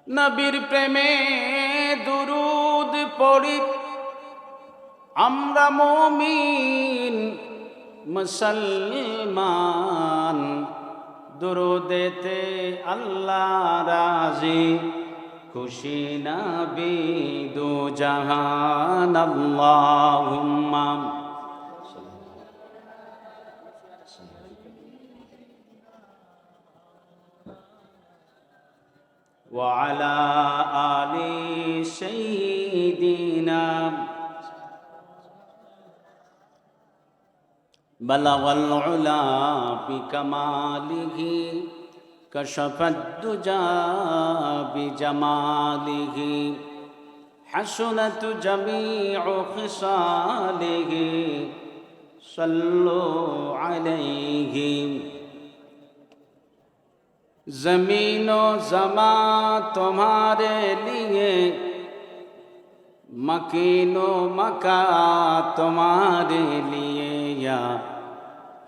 নবীর প্রেমে দুরুদ পড়ি আমরা মুমিন মুসলমান। দুরুদেতে আল্লাহ রাজি, খুশি নবী দু জাহান। আল্লাহুম্মা وعلى آل سيدنا بلغ العلا بكماله كشف الدجى بجماله حسنت جميع خصاله صلوا عليه। ज़मीन व ज़मा तुम्हारे लिए, मकीनो मका तुम्हारे लिए या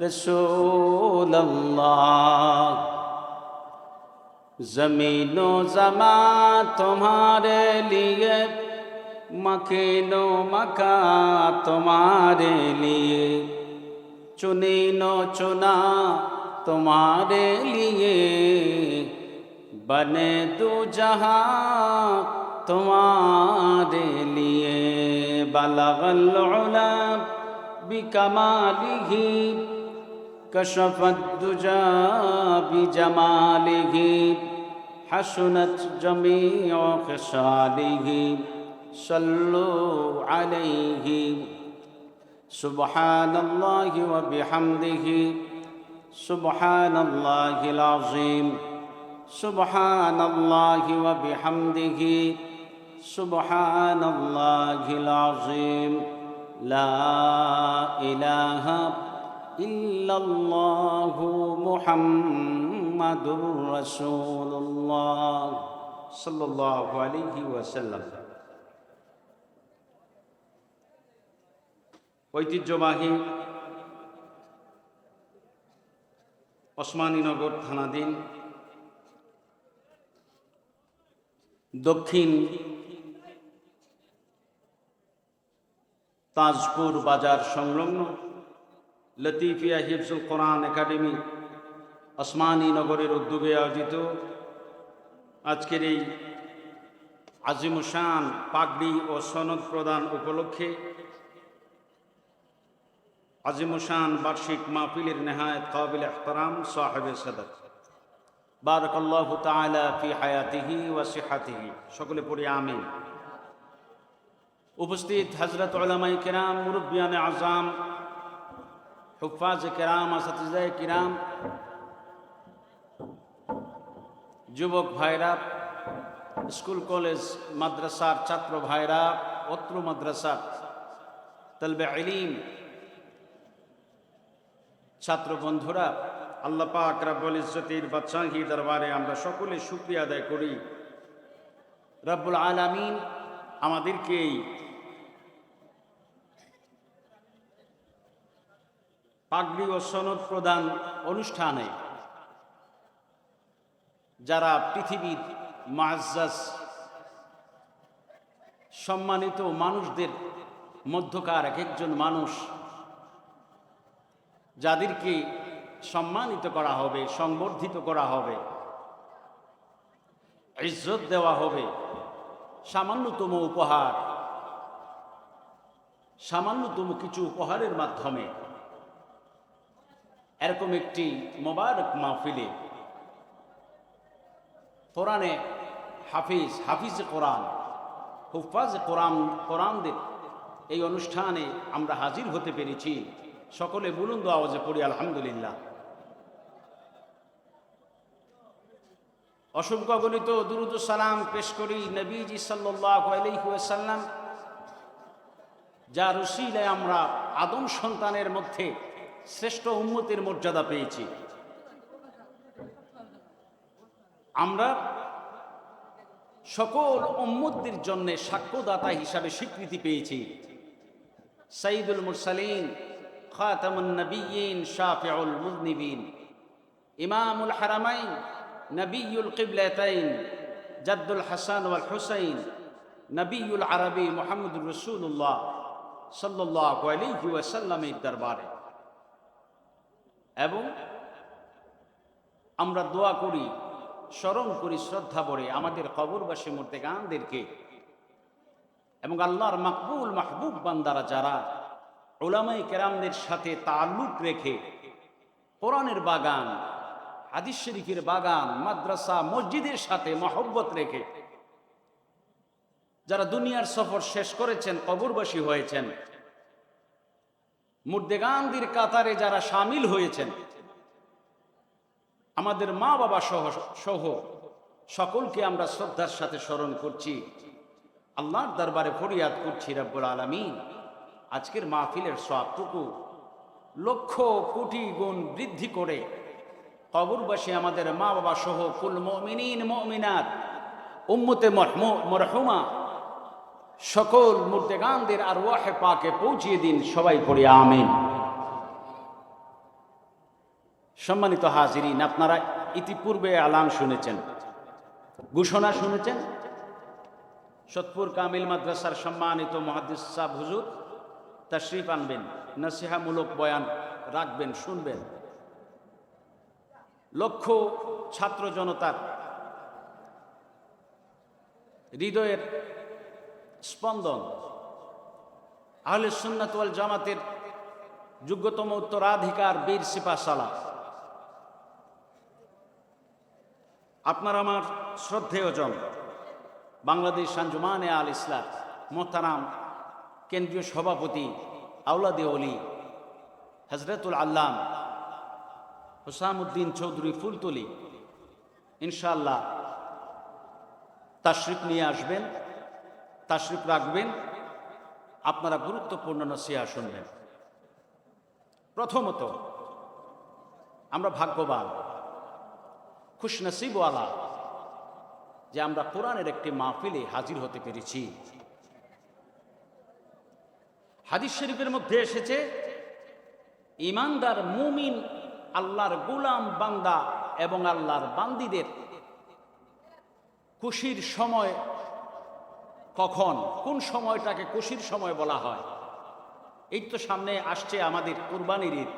रसूल अल्लाह। ज़मीन व ज़मा तुम्हारे लिए, मकीनो मका तुम्हारे लिए, चुनी नो चुना तुम्हारे लिए, बने दो जहां तुम्हारे लिए। बलगल उला बिकमालिही, कशफत दुजा बिजमालिही, हसनत जमीउ खिसालिही, सल्लु अलैहि। सुब्हानल्लाहि व बिहम्दिही, सुब्हानल्लाहिल अज़ीम, सुब्हानल्लाहि व बिहम्दिही, सुब्हानल्लाहिल अज़ीम। ला इलाहा इल्लल्लाहु मुहम्मदुर रसूलुल्लाह सल्लल्लाहु अलैहि वसल्लम। ঐতিহ্যবাহী ওসমানীনগর থানাধীন দক্ষিণ তাজপুর বাজার সংলগ্ন লতিফিয়া হিফজুল কোরআন একাডেমি ওসমানীনগরের উদ্যোগে আয়োজিত আজকের এই আজিমুশান পাগড়ি ও সনদ প্রদান উপলক্ষে আজিমুশান বার্ষিক মাহফিলের নেহায়েত কাবিল ইহতারাম সাহেবে সাদাত বারাকাল্লাহু তাআলা ফি হায়াতিহি ওয়া সিহাতিহি। সকলে পড়ি আমিন। উপস্থিত হযরত উলামায়ে কিরাম, মুরব্বিয়ানে আযম, হুফাজে কিরাম, আসাতিজায়ে কিরাম, যুবক ভাইরা, স্কুল কলেজ মাদ্রাসার ছাত্র ভাইরা, অত্র মাদ্রাসার তালবে ইলম ছাত্র বন্ধুরা, আল্লাহ পাক রব্বুল ইজ্জতির বাদশাহী দরবারে আমরা সকলে শুকরিয়া আদায় করি। রব্বুল আলামিন আমাদেরকে এই পাগড়ি ও সনদ প্রদান অনুষ্ঠানে যারা পৃথিবীর মুআজ্জাজ সম্মানিত মানুষদের মধ্যকার এক একজন মানুষ, যাদেরকে সম্মানিত করা হবে, সংবর্ধিত করা হবে, ইজ্জত দেওয়া হবে, সামান্যতম উপহার, সামান্যতম কিছু উপহারের মাধ্যমে এরকম একটি মোবারক মাহফিলে কোরআনে হাফিজে কোরআন, হুফাজে কোরআনদের এই অনুষ্ঠানে আমরা হাজির হতে পেরেছি। সকলে বুলন্দ আওয়াজে পড়ি আলহামদুলিল্লাহ। অসংখ্য গণিত দুরূদ ও সালাম পেশ করি নবীজি সাল্লাল্লাহু আলাইহি ওয়াসাল্লাম, যার উসিলায় আমরা আদম সন্তানের মধ্যে শ্রেষ্ঠ উম্মতের মর্যাদা পেয়েছি। আমরা সকল উম্মতদের জন্য সাক্ষ্যদাতা হিসাবে স্বীকৃতি পেয়েছি। সাইয়্যিদুল মুরসালিন, খাতামুন নবিয়্যিন, শাফিউল মুযনিবিন, ইমামুল হারামাইন, নবিয়ুল কিবলাতাইন, জাদ্দুল হাসান ওয়াল হুসাইন নবিউল আরবি মুহাম্মদুর রাসূলুল্লাহ সাল্লাল্লাহু আলাইহি ওয়াসাল্লামের দরবারে। এবং আমরা দোয়া করি, স্মরণ করি শ্রদ্ধা ভরে আমাদের কবরবাসী মুর্তেগানদেরকে এবং আল্লাহর মাকবুল মাহবুব বান্দারা যারা উলামায়ে কেরামদের সাথে তাআল্লুক রেখে কোরআনের বাগান, হাদিস শরীফের বাগান, মাদ্রাসা মসজিদের সাথে মহব্বত রেখে যারা দুনিয়ার সফর শেষ করেছেন, কবরবাসী হয়েছেন, মুর্দেগানদের কাতারে যারা শামিল হয়েছেন, আমাদের মা বাবা সহ সকলকে আমরা শ্রদ্ধার সাথে স্মরণ করছি। আল্লাহর দরবারে ফরিয়াদ করছি, রব্বুল আলামিন আজকের মাহফিলের সওয়াবটুকু লক্ষ কোটি গুণ বৃদ্ধি করে কবরবাসী আমাদের মা বাবা সহ কুল মুমিনিন মুমিনাত উম্মতে মরহুমা সকল মুর্দেগানদের আরওয়াহে পাকে পৌঁছিয়ে দিন। সবাই পড়ি আমিন। সম্মানিত হাজিরিন, আপনারা ইতিপূর্বে আলান শুনেছেন, ঘোষণা শুনেছেন। সতপুর কামিল মাদ্রাসার সম্মানিত মুহাদ্দিস সাহেব হুজুর তাশরীফ আনবেন, নসিহামূলক বয়ান রাখবেন, শুনবেন। লক্ষ ছাত্র জনতার হৃদয়ের স্পন্দন, আহলে সুন্নাত ওয়াল জামাতের যোগ্যতম উত্তরাধিকার বীর সিপাহসালার, আপনার আমার শ্রদ্ধেয়জন বাংলাদেশ আঞ্জুমানে আল ইসলাম মোহতারাম কেন্দ্রীয় সভাপতি আওলাদে ওলি হজরতুল আল্লাম হুসামউদ্দিন চৌধুরী ফুলতলি ইনশাআল্লাহ তাশরিফ নিয়ে আসবেন, তাশরিফ রাখবেন। আপনারা গুরুত্বপূর্ণ নসিহত শুনবেন। প্রথমত, আমরা ভাগ্যবান, খুশনসিবওয়ালা যে আমরা কোরআনের একটি মাহফিলে হাজির হতে পেরেছি। হাদিস শরীফের মধ্যে এসেছে, ঈমানদার মুমিন আল্লাহর গোলাম বান্দা এবং আল্লাহর বান্দীদের খুশির সময় কখন, কোন সময়টাকে খুশির সময় বলা হয়? এই তো সামনে আসছে আমাদের কুরবানির ঈদ,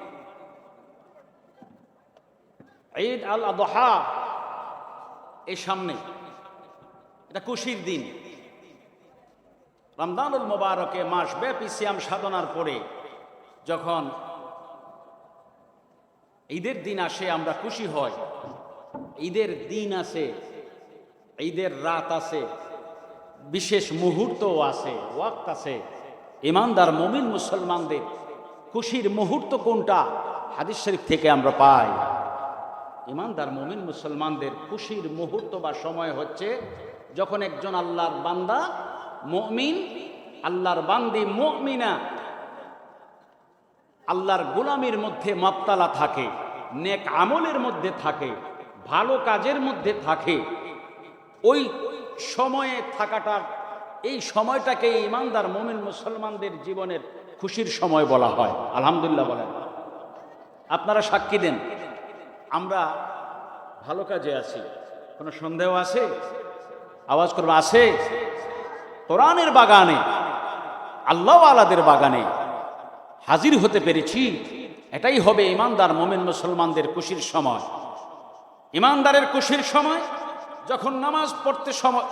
ঈদ আল আদহা, এই সামনে, এটা খুশির দিন। রমজানুল মুবারকে মাস ব্যাপী সিয়াম সাধনার পরে যখন ঈদের দিন আসে আমরা খুশি হই। ঈদের দিন আছে, ঈদের রাত আছে, বিশেষ মুহূর্তও আছে, ওয়াক্ত আছে। ঈমানদার মুমিন মুসলমানদের খুশির মুহূর্ত কোনটা? হাদিস শরীফ থেকে আমরা পাই। ঈমানদার মুমিন মুসলমানদের খুশির মুহূর্ত বা সময় হচ্ছে যখন একজন আল্লাহর বান্দা মুমিন, আল্লাহর বান্দি মুমিনা আল্লাহর গোলামির মধ্যে মাবতালা থাকে, নেক আমলের মধ্যে থাকে, ভালো কাজের মধ্যে থাকে। ওই সময়ে থাকাটা, এই সময়টাকে ঈমানদার মুমিন মুসলমানদের জীবনের খুশির সময় বলা হয়। আলহামদুলিল্লাহ বলেন। আপনারা সাক্ষী দেন, আমরা ভালো কাজে আছি। কোনো সন্দেহ আছে? আওয়াজ করবো, আছে? কোরআনের বাগানে, আল্লাহ আলাদের বাগানে হাজির হতে পেরেছি। এটাই হবে ঈমানদার মুমিন মুসলমানদের খুশির সময়। ঈমানদারের খুশির সময় যখন নামাজ পড়তে সময়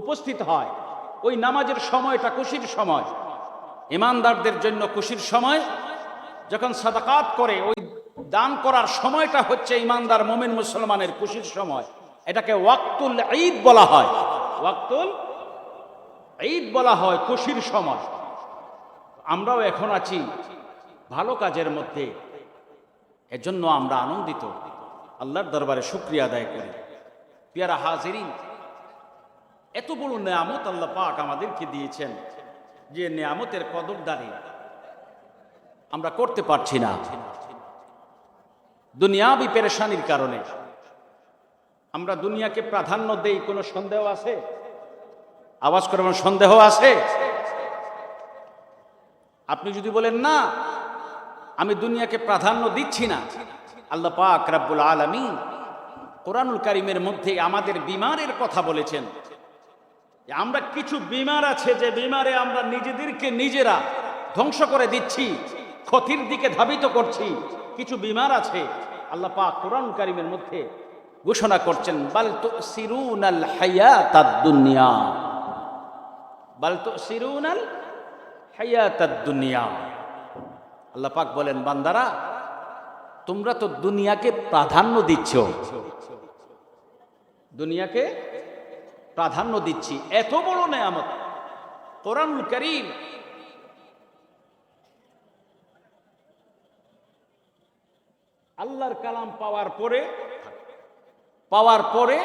উপস্থিত হয়, ওই নামাজের সময়টা খুশির সময়। ঈমানদারদের জন্য খুশির সময় যখন সাদাকাত করে, ওই দান করার সময়টা হচ্ছে ঈমানদার মুমিন মুসলমানের খুশির সময়। এটাকে ওয়াক্তুল ঈদ বলা হয়, ওয়াক্তুল ঈদ বলা হয়, খুশির সময়। আমরাও এখন আছি ভালো কাজের মধ্যে, এজন্য আমরা আনন্দিত, আল্লাহর দরবারে শুকরিয়া আদায় করি। পিয়ারা হাজিরিন, এত বড় নেয়ামত আল্লাহ পাক আমাদেরকে দিয়েছেন, যে নেয়ামতের কদরদারি আমরা করতে পারছি না দুনিয়াবি পেরেশানির কারণে। আমরা দুনিয়াকে প্রাধান্য দেই, কোনো সন্দেহ আছে? আওয়াজ করবেন, সন্দেহ আছে? আপনি যদি বলেন না আমি দুনিয়াকে প্রাধান্য দিচ্ছি না, আল্লাহ পাক রব্বুল আলামিন কোরআনুল কারীমের মধ্যে আমাদের বিমারের কথা বলেছেন। আমরা কিছু বিমার আছে যে বিমারে আমরা নিজেদেরকে নিজেরা ধ্বংস করে দিচ্ছি, ক্ষতির দিকে ধাবিত করছি। কিছু বিমার আছে আল্লাহ পাক কোরআনুল কারীমের মধ্যে ঘোষণা করছেন, বাল তুসিরুনাল হায়াতাদ দুনিয়া, বাল তুসিরুনাল হায়াতাদ দুনিয়া। আল্লাহ পাক বলেন, বান্দারা তোমরা তো দুনিয়াকে প্রাধান্য দিচ্ছ, দুনিয়াকে প্রাধান্য দিচ্ছি। এত বড় নেয়ামত কোরআনুল কারীম, আল্লাহর কালাম পাওয়ার পরে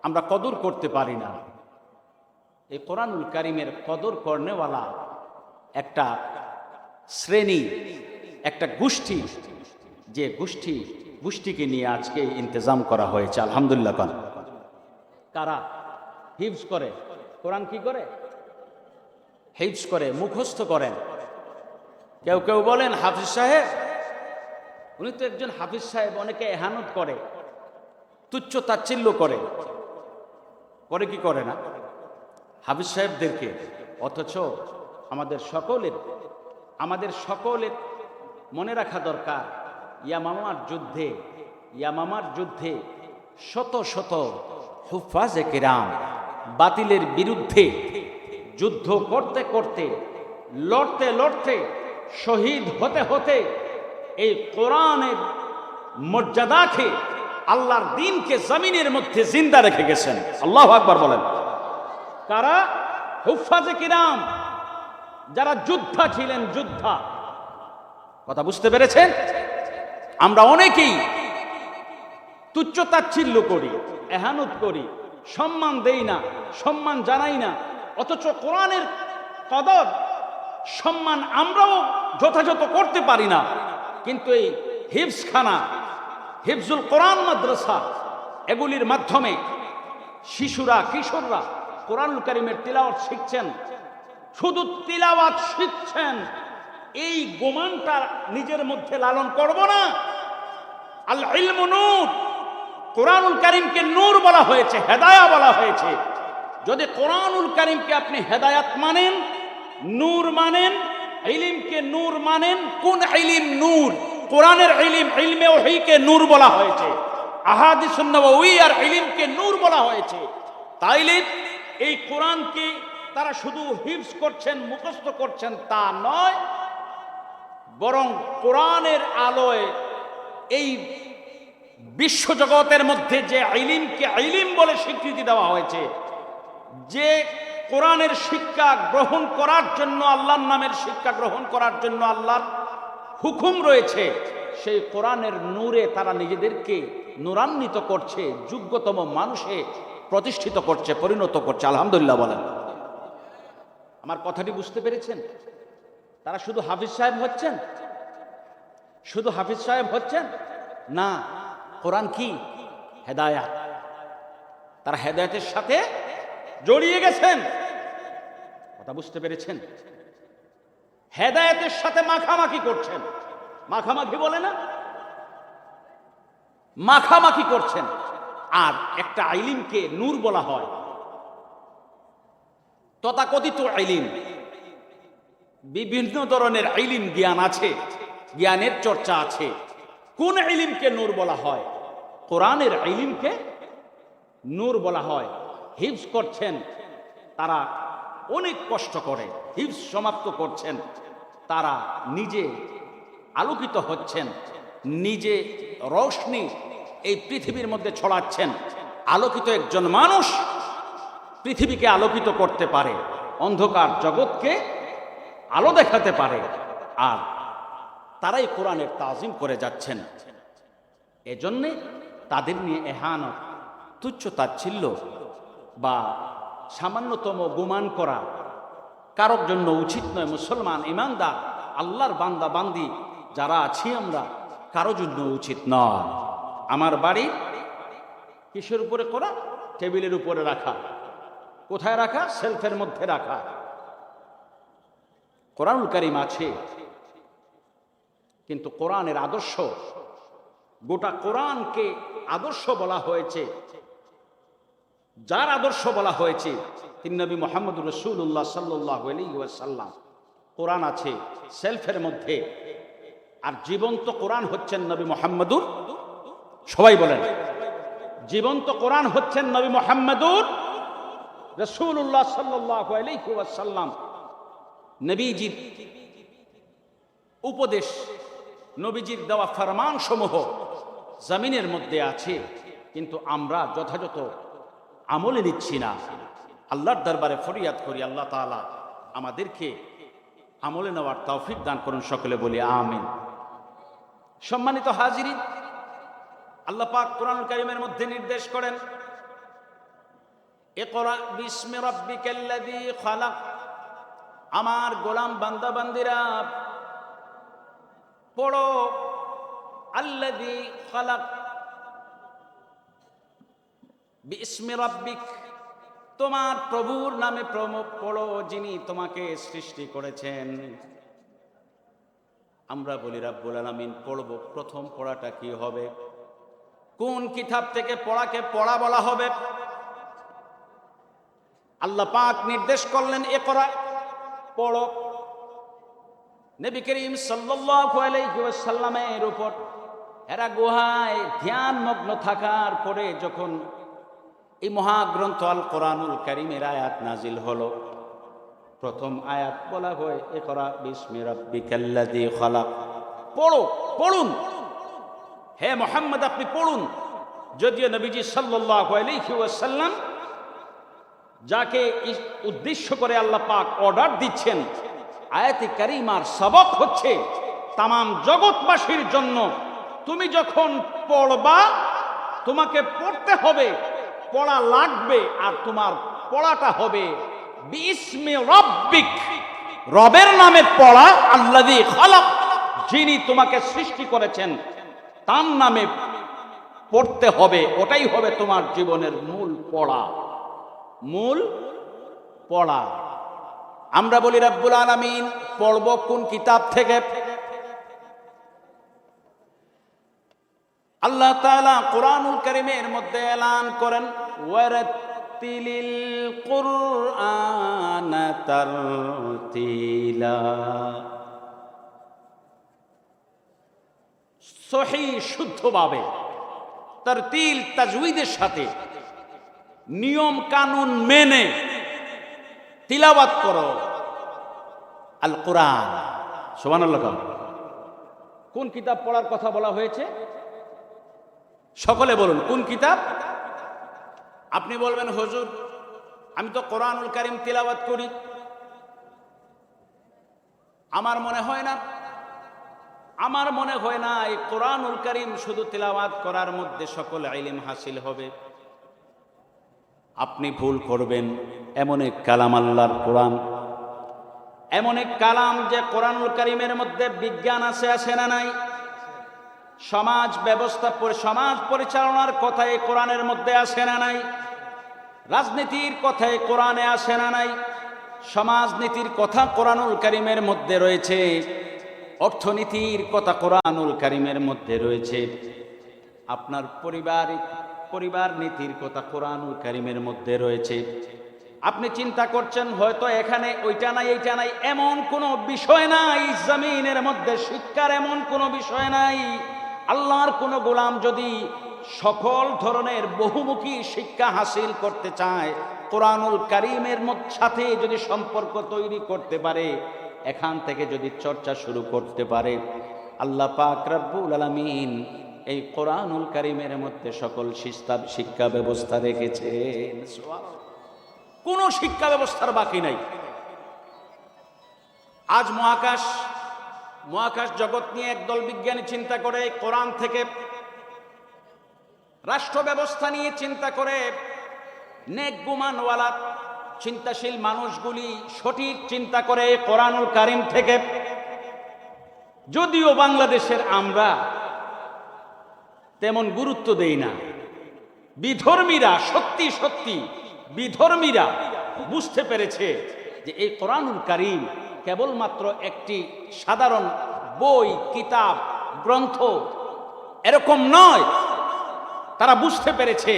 আমরা কদর করতে পারি না। এই কোরআনুল কারীমের কদর করনেওয়ালা একটা শ্রেণী, একটা গোষ্ঠী, যে গোষ্ঠীকে নিয়ে আজকে ইন্তজাম করা হয়েছে। আলহামদুলিল্লাহ। কারা হিফজ করে কোরআন? কি করে? হিফজ করে, মুখস্থ করেন। কেউ কেউ বলেন হাফিজ সাহেব, উনি তো একজন হাফিজ সাহেব, অনেকে এহানত করে, তুচ্ছ তাচ্ছিল্য করে কি করে না হাফিজ সাহেবদেরকে? অথচ আমাদের সকলের মনে রাখা দরকার, ইয়ামামার যুদ্ধে শত শত হুফাজে কিরাম বাতিলের বিরুদ্ধে যুদ্ধ করতে করতে, লড়তে লড়তে, শহীদ হতে হতে এই কোরআনের মর্যাদাকে, আল্লাহর দ্বীনকে জমিনের মধ্যে জিন্দা রেখে গেছেন। আল্লাহু আকবার বলেন। কারা? হুফাজে কিরাম, যারা যোদ্ধা ছিলেন, যোদ্ধা। কথা বুঝতে পেরেছেন? আমরা অনেকেই তুচ্ছ তাচ্ছিল্য করি, এহানত করি, সম্মান দেই না, সম্মান জানাই না। অথচ কোরআনের কদর, সম্মান আমরাও যথাযথ করতে পারি না। কিন্তু এই হিফজখানা, হিফজুল কোরআন মাদ্রাসা, এগুলির মাধ্যমে শিশুরা, কিশোররা কোরআনুল কারীমের তিলাওয়াত শিখছেন। শুধু তিলাওয়াত শিখছেন, এই গোমানটা নিজের মধ্যে লালন করব না। আল ইলমু নূর, কোরআনুল কারীমকে নূর বলা হয়েছে, হেদায়া বলা হয়েছে। যদি কোরআনুল কারীমকে আপনি হেদায়াত মানেন, নূর মানেন, ইলমকে নূর মানেন, কোন ইলম নূর? কোরআনের ইলম, ইলমে ওহীকে নূর বলা হয়েছে, আহাদিসুন নবওয়ী আর ইলমকে নূর বলা হয়েছে। তাইলে এই কোরআনকে তারা শুধু হিফজ করছেন, মুখস্থ করছেন তা নয়, বরং কোরআনের আলোয় এই বিশ্বজগতের মধ্যে যে ইলমকে ইলম বলে স্বীকৃতি দেওয়া হয়েছে, যে কোরআনের শিক্ষা গ্রহণ করার জন্য, আল্লাহর নামের শিক্ষা গ্রহণ করার জন্য আল্লাহর হুকুম রয়েছে, সেই কোরআনের নূরে তারা নিজেদেরকে নূরান্বিত করছে, যোগ্যতম মানুষে প্রতিষ্ঠিত করছে, পরিণত করছে। আলহামদুলিল্লাহ বলেন। আমার কথাটি বুঝতে পেরেছেন? তারা শুধু হাফিজ সাহেব হচ্ছেন, শুধু হাফিজ সাহেব হচ্ছেন না, কোরআন কি? হেদায়াত। তারা হেদায়াতের সাথে জড়িয়ে গেছেন। কথা বুঝতে পেরেছেন? হেদায়াতের সাথে মাখামাখি করছেন। মাখামাখি বলে না, মাখামাখি করছেন। আর একটা ইলমকে নূর বলা হয়, তথাকথিত ইলম, বিভিন্ন ধরনের ইলম জ্ঞান আছে, জ্ঞানের চর্চা আছে। কোন ইলমকে নূর বলা হয়? কোরআনের ইলমকে নূর বলা হয়। হিফজ করছেন তারা, অনেক কষ্ট করে হিফজ সমাপ্ত করছেন, তারা নিজে আলোকিত হচ্ছেন, নিজে রোশনি এই পৃথিবীর মধ্যে ছড়াচ্ছেন। আলোকিত একজন মানুষ পৃথিবীকে আলোকিত করতে পারে, অন্ধকার জগৎকে আলো দেখাতে পারে। আর তারাই কোরআনের তাজিম করে যাচ্ছেন। এজন্যে তাদের নিয়ে এহানত, তুচ্ছ তাচ্ছিল্য বা সামান্যতম গুমান করা কারোর জন্য উচিত নয়। মুসলমান, ইমানদার, আল্লাহর বান্দা বান্দি যারা আছি আমরা, কারোর জন্য উচিত নয়। আমার বাড়ি কিসের উপরে করা? টেবিলের উপরে রাখা। কোথায় রাখা? সেলফের মধ্যে রাখা। কোরআনুল কারীম আছে, কিন্তু কোরআনের আদর্শ, গোটা কোরআনকে আদর্শ বলা হয়েছে, যার আদর্শ বলা হয়েছে তিনি নবী মুহাম্মদুর রাসূলুল্লাহ সাল্লাল্লাহু আলাইহি ওয়াসাল্লাম। কোরআন আছে সেলফের মধ্যে, আর জীবন্ত কোরআন হচ্ছেন নবী মুহাম্মদুর, সবাই বলেন জীবন্ত কোরআন হচ্ছেন নবী মুহাম্মদুর রাসূলুল্লাহ সাল্লাল্লাহু আলাইহি ওয়াসাল্লাম। নবীজির উপদেশ, নবীজির দেওয়া ফরমান সমূহ জমিনের মধ্যে আছে, কিন্তু আমরা যথাযথ আমলে নিচ্ছি না। আল্লাহর দরবারে ফরিয়াদ করি, আল্লাহ তাআলা আমাদেরকে আমলে নেওয়ার তৌফিক দান করুন, সকলে বলি আমিন। সম্মানিত হাজিরিন, আল্লাহ পাক কোরআনুল কারীমের মধ্যে নির্দেশ করেন, ইকরা বিসমি রাব্বিকাল্লাযী খালাক। আমার গোলাম বান্দা বান্দিরা পড়ো আল্লাযী খালাক, বিসমি রাব্বিক, তোমার প্রভুর নামে পড়ো যিনি তোমাকে সৃষ্টি করেছেন। আমরা বলি রাব্বুল আলামিন পড়ব, প্রথম পড়াটা কি হবে? কোন কিতাব থেকে পড়াকে পড়া বলা হবে? আল্লাহ পাক নির্দেশ করলেন ইকরা, পড়ো। নবী করিম সাল্লাল্লাহু আলাইহি ওয়াসাল্লামের উপর হেরা গুহায় ধ্যানমগ্ন থাকার পরে যখন এই মহাগ্রন্থ আল কোরআনুল কারীমের আয়াত নাজিল হলো, প্রথম আয়াত বলা হয় ইকরা বিসমি রাব্বিকাল্লাযী খালাক। পড়ো, পড়ুন, হে মুহাম্মদ আপনি পড়ুন। যদিও নবীজি সাল্লাল্লাহু আলাইহি ওয়াসাল্লাম যাকে উদ্দেশ্য করে আল্লাহ পাক অর্ডার দিচ্ছেন, আয়াতে কারিমার সবক হচ্ছে তামাম জগৎবাসীর জন্য, তুমি যখন পড়বা তোমাকে পড়তে হবে, পড়া লাগবে, আর তোমার পড়াটা হবে বিসমি রাব্বিক, রবের নামে পড়া, আল্লাযী খালাক, যিনি তোমাকে সৃষ্টি করেছেন তার নামে পড়তে হবে। ওটাই হবে তোমার জীবনের মূল পড়া, মূল পড়া। আমরা বলি রাব্বুল আলামিন পড়ব কোন কিতাব থেকে? আল্লাহ তাআলা কোরআনুল কারীমের মধ্যে এলান করেন, ওয়ারাত্তিলিল কুরআনা তারতিলা। সহিহ শুদ্ধভাবে তারতিল তাজউইদের সাথে নিয়ম কানুন মেনে তিলাওয়াত করো আল কোরআন। সুবহানাল্লাহ। কোন কিতাব পড়ার কথা বলা হয়েছে? সকলে বলুন কোন কিতাব? আপনি বলবেন হুজুর আমি তো কোরআনুল কারীম তিলাওয়াত করি, আমার মনে হয় না এই কোরআনুল কারীম শুধু তিলাওয়াত করার মধ্যে সকল ইলম হাসিল হবে। আপনি ভুল করবেন। এমন এক কালাম আল্লাহর কোরআন, এমন এক কালাম যে কোরআনুল কারীমের মধ্যে বিজ্ঞান আছে না নাই? সমাজ ব্যবস্থা, সমাজ পরিচালনার কথা এই কোরআনের মধ্যে আছে না নাই? রাজনীতির কথা এই কোরআনে আছে না নাই? সমাজনীতির কথা কোরআনুল কারীমের মধ্যে রয়েছে, অর্থনীতির কথা কোরআনুল কারীমের মধ্যে রয়েছে, আপনার পরিবার নীতির কথা কোরআনুল কারীমের মধ্যে রয়েছে। আপনি চিন্তা করছেন হয়তো এখানে ওইটা নাই এইটা নাই, এমন কোনো বিষয় নাই জমিনের মধ্যে, শিক্ষার এমন কোনো বিষয় নাই। আল্লাহর কোনো গোলাম যদি সকল ধরনের বহুমুখী শিক্ষা হাসিল করতে চায়, কোরআনুল কারীমের সাথে যদি সম্পর্ক তৈরি করতে পারে, এখান থেকে যদি চর্চা শুরু করতে পারে, আল্লাহ পাক রব্বুল আলামিন এই কোরআনুল কারীমের মধ্যে সকল শিক্ষা ব্যবস্থা রেখেছেন। কোনো শিক্ষা ব্যবস্থার বাকি নাই। আজ মহাকাশ জগৎ নিয়ে একদল বিজ্ঞানী চিন্তা করে, কোরআন থেকে রাষ্ট্র ব্যবস্থা নিয়ে চিন্তা করে, নেক গুমানওয়ালা চিন্তাশীল মানুষগুলি সঠিক চিন্তা করে কোরআনুল কারীম থেকে। যদিও বাংলাদেশের আমরা তেমন গুরুত্ব দেই না, বিধর্মীরা সত্যি বিধর্মীরা বুঝতে পেরেছে যে এই কোরআনুল কারীম কেবলমাত্র একটি সাধারণ বই, কিতাব, গ্রন্থ এরকম নয়। তারা বুঝতে পেরেছে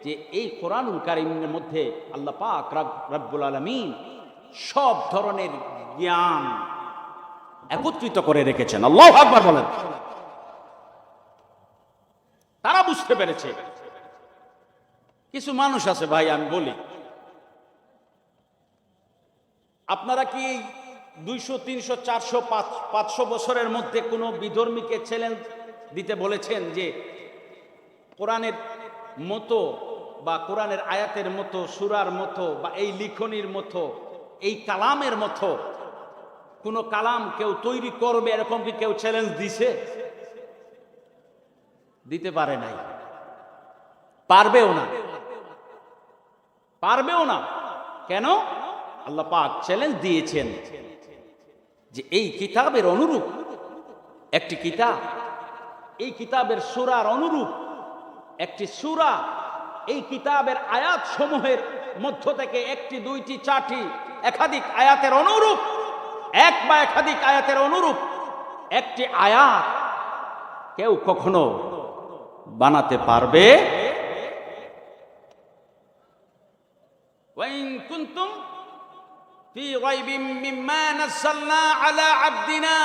যে এই কোরআনুল কারীমের মধ্যে আল্লাহ পাক রব্বুল আলামিন সব ধরনের জ্ঞান একত্রিত করে রেখেছেন। আল্লাহু আকবার বলেন। তারা বুঝতে পেরেছে। কিছু মানুষ আছে ভাই, আমি বলি, আপনারা কি 200, 300, 400, 500 বছরের মধ্যে কোনো বিধর্মীকে চ্যালেঞ্জ দিতে বলেছেন যে কোরআনের মতো বা কোরআনের আয়াতের মতো, সূরার মতো বা এই লিখনির মতো, এই কালামের মতো কোনো কালাম কেউ তৈরি করবে, এরকম কি কেউ চ্যালেঞ্জ দিছে? দিতে পারে নাই, পারবেও না, পারবেও না। কেন? আল্লাহ পাক চ্যালেঞ্জ দিয়েছেন যে এই কিতাবের অনুরূপ একটি কিতাব, এই কিতাবের সূরার অনুরূপ একটি সূরা, এই কিতাবের আয়াত সমূহের মধ্য থেকে একটি, দুইটি, চারটি, একাধিক আয়াতের অনুরূপ, এক বা একাধিক আয়াতের অনুরূপ একটি আয়াত কেউ কখনো বানাতে পারবে? ওয়াইন কুনতুম ফি গায়বিম মিম্মা নাযালনা আলা আবদিনা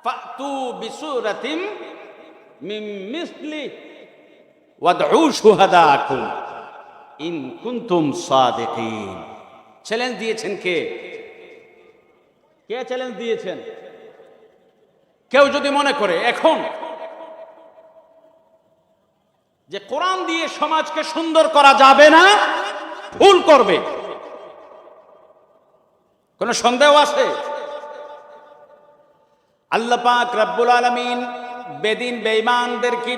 ফাতু বিসূরাতিন মিন মিসলি ওয়াদউ শুহাদাকুম ইন কুনতুম সাদিকিন। চ্যালেঞ্জ দিয়েছেন কে? কে চ্যালেঞ্জ দিয়েছেন? কেউ যদি মনে করে এখন যে কোরআন দিয়ে সমাজকে সুন্দর করা যাবে না, ভুল করবে। কোন সন্দেহ আছে? আল্লাহ পাক রব্বুল আলামিন বেদিন বেঈমানদেরকে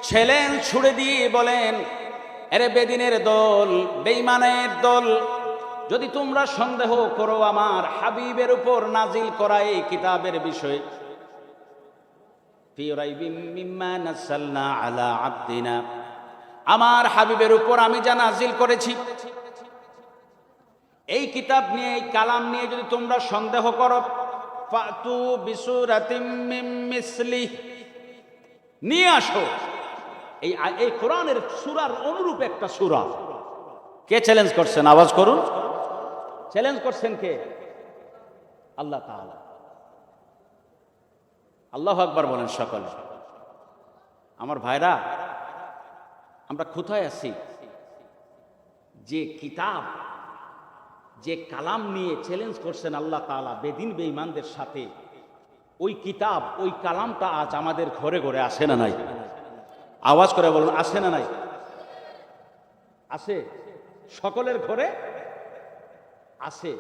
চ্যালেঞ্জ ছুড়ে দিয়ে বলেন, আরে বেদিনের দল, বেঈমানের দল, যদি তোমরা সন্দেহ করো আমার হাবিবের উপর নাজিল করা এই কিতাবের বিষয়ে, ফি রাইবিম মিম্মা নাযালনা আলা আবদিনা, আমার হাবিবের উপর আমি যা নাজিল করেছি এই কিতাব নিয়ে, এই কালাম নিয়ে যদি তোমরা সন্দেহ করো, ফাতু বিসূরাতিম মিন মিসলি, নিয়ে আসো এই কোরআনের সূরার অনুরূপ একটা সূরা। কে চ্যালেঞ্জ করছেন? আওয়াজ করুন। চ্যালেঞ্জ করছেন কে? আল্লাহ তাআলা। আল্লাহু আকবার বলেন সকলে। আমার ভাইরা, আমরা কোথায় আছি? যে কিতাব, যে কালাম নিয়ে চ্যালেঞ্জ করছেন আল্লাহ তাআলা বেদিন বেঈমানদের সাথে, ওই কিতাব, ওই কালামটা আজ আমাদের ঘরে ঘরে আসে না নাই? আওয়াজ করে বলুন, আসে না নাই? আছে, সকলের ঘরে আছে।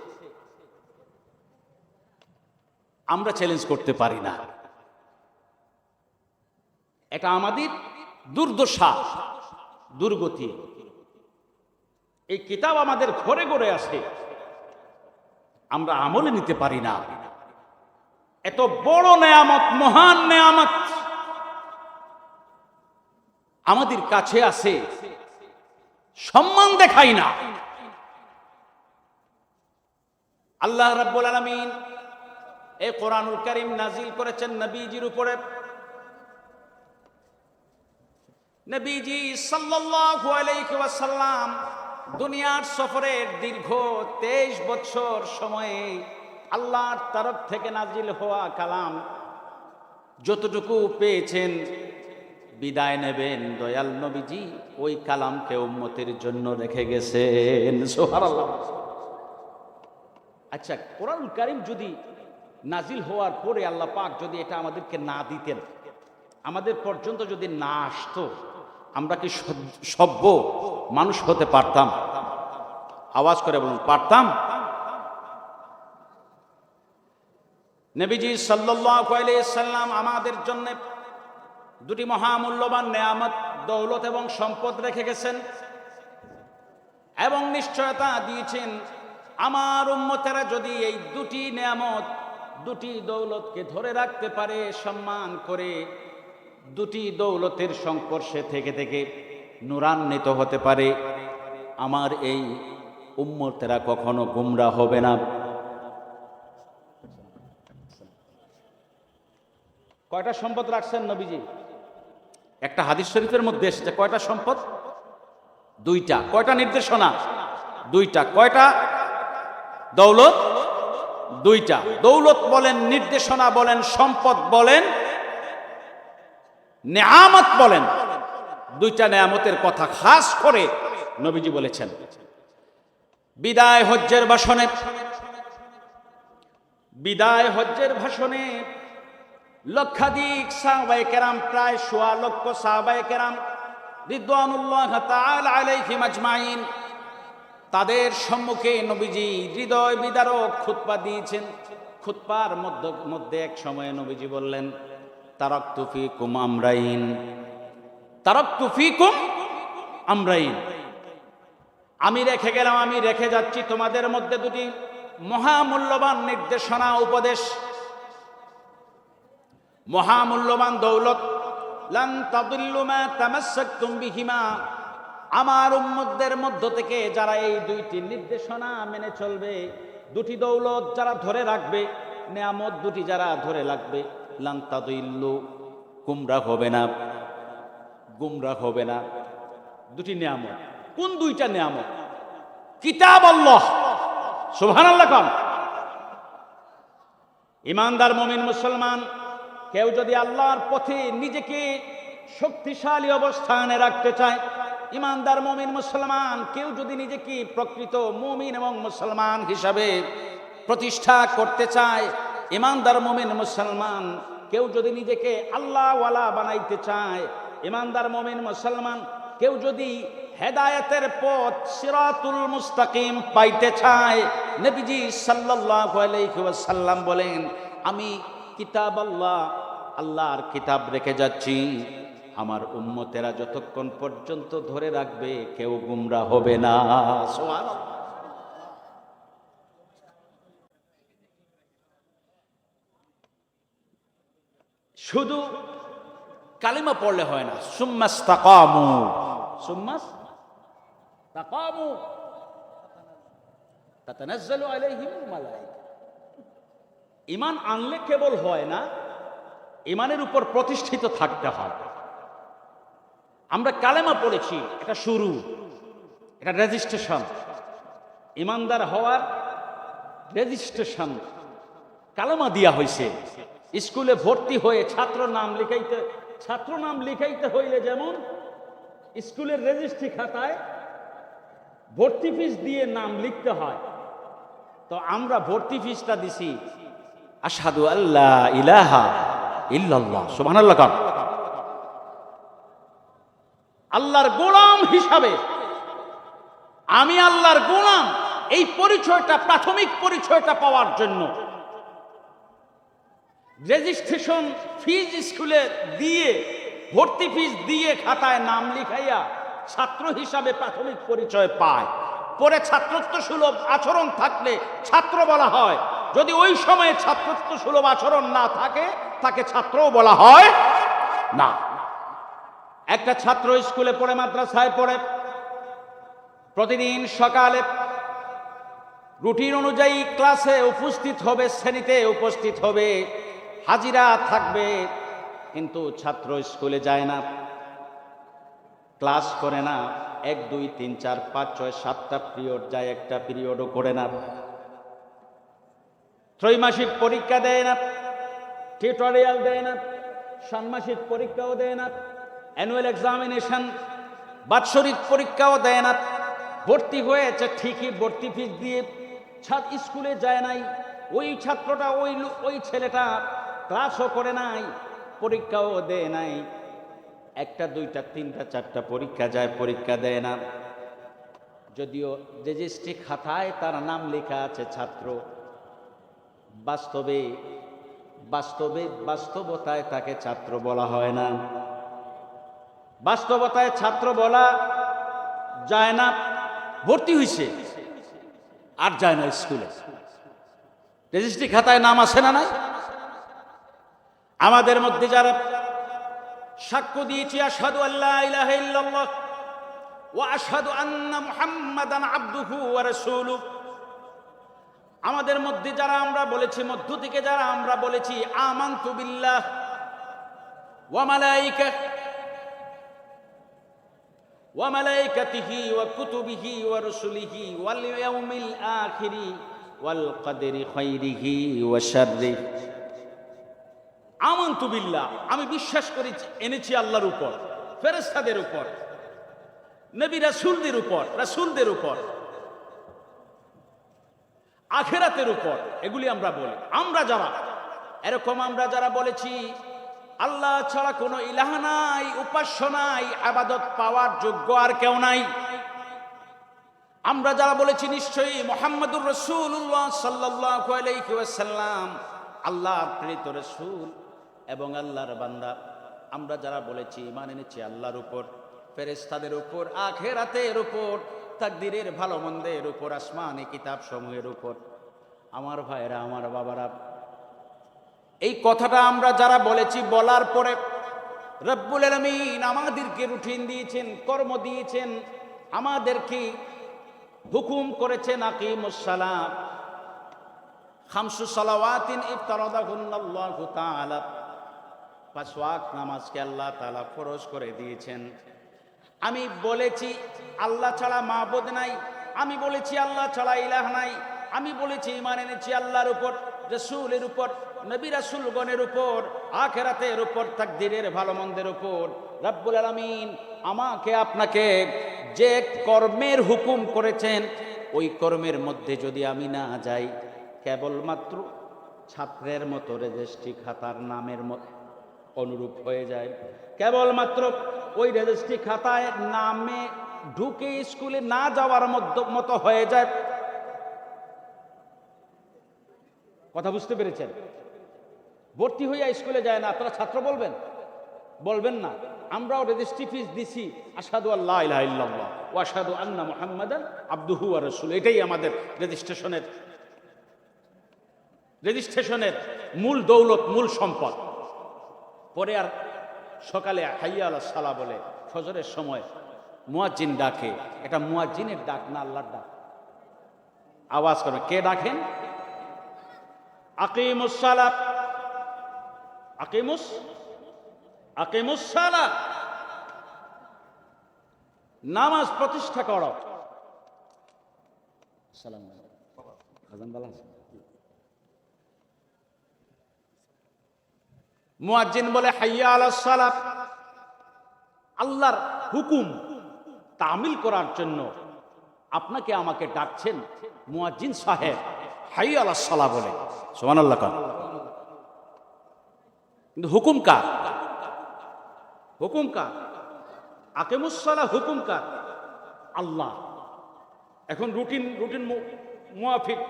আমরা চ্যালেঞ্জ করতে পারি না। এটা আমাদের দুর্দশা, দুর্গতি। এই কিতাব আমাদের ঘরে ঘরে আছে, আমরা আমলে নিতে পারি না। এত বড় নেয়ামত, মহান নেয়ামত আমাদের কাছে আছে, সম্মান দেখাই না। আল্লাহ রাব্বুল আলামিন এই কোরআনুল কারীম নাজিল করেছেন নবীজির উপরে। নবীজি সাল্লাল্লাহু আলাইহি ওয়াসাল্লাম দুনিয়ার সফরের দীর্ঘ 23 বছর সময়ে আল্লাহর তরফ থেকে নাজিল হওয়া কালাম যতটুকু পেয়েছেন, বিদায় নেবেন দয়াল নবীজি ওই কালামকে উম্মতের জন্য রেখে গেছেন। সুবহানাল্লাহ। আচ্ছা, কোরআনুল কারীম যদি নাজিল হওয়ার পরে আল্লাহ পাক যদি এটা আমাদেরকে না দিতেন, আমাদের পর্যন্ত যদি না আসতো, আমরা কি সভ্য মানুষ হতে পারতাম? আওয়াজ করে বলুন, পারতাম? নবীজি সাল্লাল্লাহু আলাইহি সাল্লাম আমাদের জন্য দুটি মহামূল্যবান নেয়ামত, দৌলত এবং সম্পদ রেখে গেছেন এবং নিশ্চয়তা দিয়েছেন আমার উম্মতেরা যদি এই দুটি নেয়ামত, দুটি দৌলতকে ধরে রাখতে পারে, সম্মান করে, দুটি দৌলতের সংস্পর্শে থেকে থেকে নূরান্বিত হতে পারে, আমার এই উম্মতেরা কখনো গুমরা হবে না। কয়টা সম্পদ রাখছেন নবীজি? একটা হাদিস শরীফের মধ্যে এসেছে কয়টা সম্পদ? দুইটা। কয়টা নির্দেশনা? দুইটা। কয়টা? দৌলত দুইটা। দৌলত বলেন, নির্দেশনা বলেন, সম্পদ বলেন, নেয়ামত বলেন, দুইটা নেয়ামতের কথা খাস করে নবীজি বলেছেন বিদায় হজ্জের ভাষণে। বিদায় হজ্জের ভাষণে লক্ষাধিক সাহাবায়ে কেরাম, প্রায় ১৬ লক্ষ সাহাবায়ে কেরাম রিদওয়ানুল্লাহ তাআলা আলাইহিম আজমাইন, তাদের সম্মুখে নবীজি হৃদয় বিদারক খুতবা দিয়েছেন। খুতবার মধ্যে এক সময়ে নবীজি বললেন, তারাকতু ফীকুম আমরাইন, তারাকতু ফীকুম আমরাইন, আমি রেখে গেলাম, আমি রেখে যাচ্ছি তোমাদের মধ্যে দুটি মহামূল্যবান নির্দেশনা, উপদেশ, মহামূল্যবান দৌলত। লান তাদিল্লু মা তামাসসাকতুম বিহিমা, আমার উম্মতদের মধ্য থেকে যারা এই দুইটি নির্দেশনা মেনে চলবে, দুটি দৌলত যারা ধরে রাখবে, নেয়ামত দুটি যারা ধরে রাখবে, লান তাদিল্লু, গুমরাহ হবে না, গুমরাহ হবে না। দুটি নেয়ামত। কোন দুইটা নেয়ামত? কিতাব আল্লাহ, সুবহানাল্লাহ কোন। ইমানদার মুমিন মুসলমান কেউ যদি আল্লাহর পথে নিজেকে শক্তিশালী অবস্থানে রাখতে চায়, ইমানদার মুমিন মুসলমান কেউ যদি নিজেকে প্রকৃত মুমিন এবং মুসলমান হিসাবে প্রতিষ্ঠা করতে চায়, ইমানদার মুমিন মুসলমান কেউ যদি নিজেকে আল্লাহওয়ালা বানাইতে চায়, ইমানদার মুমিন মুসলমান কেউ যদি হেদায়েতের পথ সিরাতুল মুস্তাকিম পাইতে চায়, নবীজি সাল্লাল্লাহু আলাইহি ওয়াসাল্লাম বলেন, আমি কিতাব আল্লাহ, আল্লাহর কিতাব রেখে যাচ্ছি, আমার উম্মতেরা যতক্ষণ পর্যন্ত ধরে রাখবে কেউ গুমরাহ হবে না। সুবহানাল্লাহ। শুধু কালিমা পড়লে হয় না, সুম্মাস্তাকামু, সুম্মাস্তাকামু তাতানাজ্জালু আলাইহিমুল মালায়েকা। ঈমান আনলে কেবল হয় না, ঈমানের উপর প্রতিষ্ঠিত থাকতে হয়। আমরা কালেমা পড়েছি, এটা শুরু, এটা রেজিস্ট্রেশন। ঈমানদার হওয়ার রেজিস্ট্রেশন কালেমা দিয়া হয়েছে। স্কুলে ভর্তি হয়ে ছাত্র নাম লিখাইতে হইলে যেমন স্কুলের রেজিস্ট্রি খাতায় ভর্তি ফিস দিয়ে নাম লিখতে হয়, তো আমরা ভর্তি ফিসটা দিছি আশহাদু আল্লা ইলাহা ইল্লাল্লাহ, সুবহানাল্লাহ। আল্লাহর গোলাম হিসাবে আমি আল্লাহর গোলাম, এই পরিচয়টা, প্রাথমিক পরিচয়টা পাওয়ার জন্য রেজিস্ট্রেশন ফিজ স্কুলে দিয়ে, ভর্তি ফিস দিয়ে খাতায় নাম লিখাইয়া ছাত্র হিসাবে প্রাথমিক পরিচয় পায়। পরে ছাত্রত্ব সুলভ আচরণ থাকলে ছাত্র বলা হয়, যদি ওই সময়ে ছাত্রত্ব সুলভ আচরণ না থাকে তাকে ছাত্রও বলা হয় না। একটা ছাত্র স্কুলে পড়ে, মাদ্রাসায় পড়ে, প্রতিদিন সকালে রুটিন অনুযায়ী ক্লাসে উপস্থিত হবে, শ্রেণীতে উপস্থিত হবে, হাজিরা থাকবে, কিন্তু ছাত্র স্কুলে যায় না, ক্লাস করে না। 1 2 3 4 5 6 7টা পিরিয়ড যায়, একটা পিরিয়ডও করে না। ত্রৈমাসিক পরীক্ষা দেয় না, টিউটোরিয়াল দেয় না, ষান্মাসিক পরীক্ষাও দেয় না, অ্যানুয়াল এক্সামিনেশন বাৎসরিক পরীক্ষাও দেয় না। ভর্তি হয়েছে ঠিকই, ভর্তি ফিস দিয়ে স্কুলে যায় নাই, ওই ছাত্রটা, ওই ছেলেটা ক্লাসও করে নাই, পরীক্ষাও দেয় নাই। 1টা 2টা 3টা 4টা পরীক্ষা যায়, পরীক্ষা দেয় না। যদিও রেজিস্ট্রি খাতায় তার নাম লেখা আছে ছাত্র, বাস্তবতায় তাকে ছাত্র বলা হয় না, বাস্তবতায় ছাত্র বলা যায় না। ভর্তি হইছে আর যায় না স্কুলে, রেজিস্ট্রি খাতায় নাম আছে না নাই? আমাদের মধ্যে যারা সাক্ষ্য দিয়েছি আশহাদু আল্লা ইলাহা ইল্লাল্লাহ ওয়া আশহাদু আন্না মুহাম্মাদান আবদুহু ওয়া রাসূলুহু, আমাদের মধ্যে যারা আমরা বলেছি, মধ্য থেকে যারা আমরা বলেছি আমানতু বিল্লাহ ওয়া মালাইকাতিহি ওয়া মালাইকাতিহি ওয়া কুতুবিহি ওয়া রুসুলিহি ওয়াল ইয়াউমিল আখিরি ওয়াল কদরি খাইরিহি ওয়া শাররিহি। আমানতু বিল্লাহ, আমি বিশ্বাস করি এনেছি আল্লাহর উপর, ফেরেশতাদের উপর, নবী রাসূলদের উপর, আখিরাতের উপর। এগুলি আমরা বলি। আমরা যারা বলেছি আল্লাহ ছাড়া কোনো ইলাহ নাই, উপাস্য নাই, ইবাদত পাওয়ার যোগ্য আর কেউ নাই, আমরা যারা বলেছি নিশ্চয়ই মুহাম্মদুর রাসূলুল্লাহ সাল্লাল্লাহু আলাইহি ওয়াসাল্লাম আল্লাহর প্রেরিত রাসূল এবং আল্লাহর বান্দা, আমরা যারা বলেছি ঈমান এনেছি আল্লাহর উপর, ফেরেশতাদের উপর, আখিরাতের উপর, তাকদীরের ভালো মন্দের উপর, আসমানি কিতাব সমূহের উপর, আমার ভাইরা, আমার বাবারা, এই কথাটা আমরা যারা বলেছি, বলার পরে রব্বুল আলামিন আমাদেরকে রুটিন দিয়েছেন, কর্ম দিয়েছেন, আমাদেরকে হুকুম করেছেন আকিমুস সালাত, খামসু সালাওয়াতিন ইফতারাদাহুল্লাহু তাআলা, 5 ওয়াক্ত নামাজকে আল্লাহ তাআলা ফরজ করে দিয়েছেন। আমি বলেছি আল্লাহ ছাড়া মাবুদ নাই, আমি বলেছি আল্লাহ ছাড়া ইলাহ নাই, আমি বলেছি ঈমান এনেছি আল্লাহর উপর, রাসূলের উপর, নবী রাসূলগণের উপর, আখিরাতের উপর, তাকদীরের ভালো মন্দের উপর। রব্বুল আলামিন আমাকে আপনাকে যে কর্মের হুকুম করেছেন, ওই কর্মের মধ্যে যদি আমি না যাই, কেবলমাত্র ছাত্রের মতো রেজিস্ট্রি খাতার নামের অনুরূপ হয়ে যায়, কেবলমাত্র ওই রেজিস্ট্রি খাতায় নামে ঢুকে স্কুলে না যাওয়ার মতো হয়ে যায়। কথা বুঝতে পেরেছেন? ভর্তি হইয়া স্কুলে যায় না, আপনারা ছাত্র বলবেন না। আমরাও রেজিস্ট্রি ফিস দিছি, আশহাদু আল্লা ইলাহা ইল্লাল্লাহ ওয়া আশহাদু আন্না মুহাম্মাদান আবদুহু ওয়া রাসূলুহু। এটাই আমাদের রেজিস্ট্রেশনের মূল দৌলত, মূল সম্পদ। পরে আর সকালে হাইয়া আলাস সালাহ বলে ফজরের সময় মুয়াজ্জিন ডাকে, এটা মুয়াজ্জিনের ডাক না, আল্লাহর ডাক। আওয়াজ করে, কে ডাকেন? আকিমুস সালাত, আকিমুস সালাত, নামাজ প্রতিষ্ঠা করো। সালাম আলাইকুম, ভালো আছেন? মুয়াজ্জিন বলে হাইয়া আলাস সালাত, আল্লাহর হুকুম তামিল করার জন্য আপনাকে আমাকে ডাকছেন মুয়াজ্জিন সাহেব, হাইয়া আলাস সালাহ বলে। সুবহানাল্লাহ। কিন্তু হুকুম কার? আকিমুস সালাহ হুকুম কার? আল্লাহ। এখন রুটিন মুআফিক,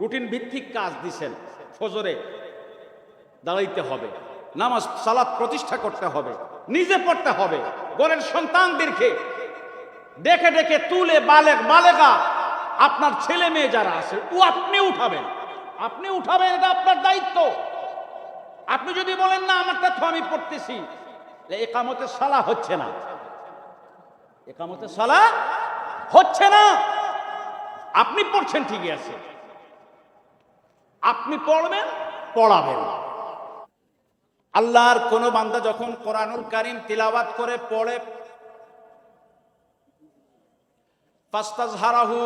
রুটিন ভিত্তিক কাজ দিছেন। ফজরে দাঁড়াইতে হবে, নামাজ সালাত প্রতিষ্ঠা করতে হবে, নিজে পড়তে হবে, ঘরের সন্তানদেরকে ডেকে ডেকে তুলে বালেগা আপনার ছেলে মেয়ে যারা আছে আপনি উঠাবেন, এটা আপনার দায়িত্ব। আপনি যদি বলেন না আমারটা তো আমি পড়তেছি, ইকামতে সালাহ হচ্ছে না, আপনি পড়ছেন ঠিকই আছে, আপনি পড়বেন, পড়াবেন। আল্লাহর কোন বান্দা যখন কোরআনুল কারীম তিলাওয়াত করে পড়ে, ফাস্তাজহারাহু,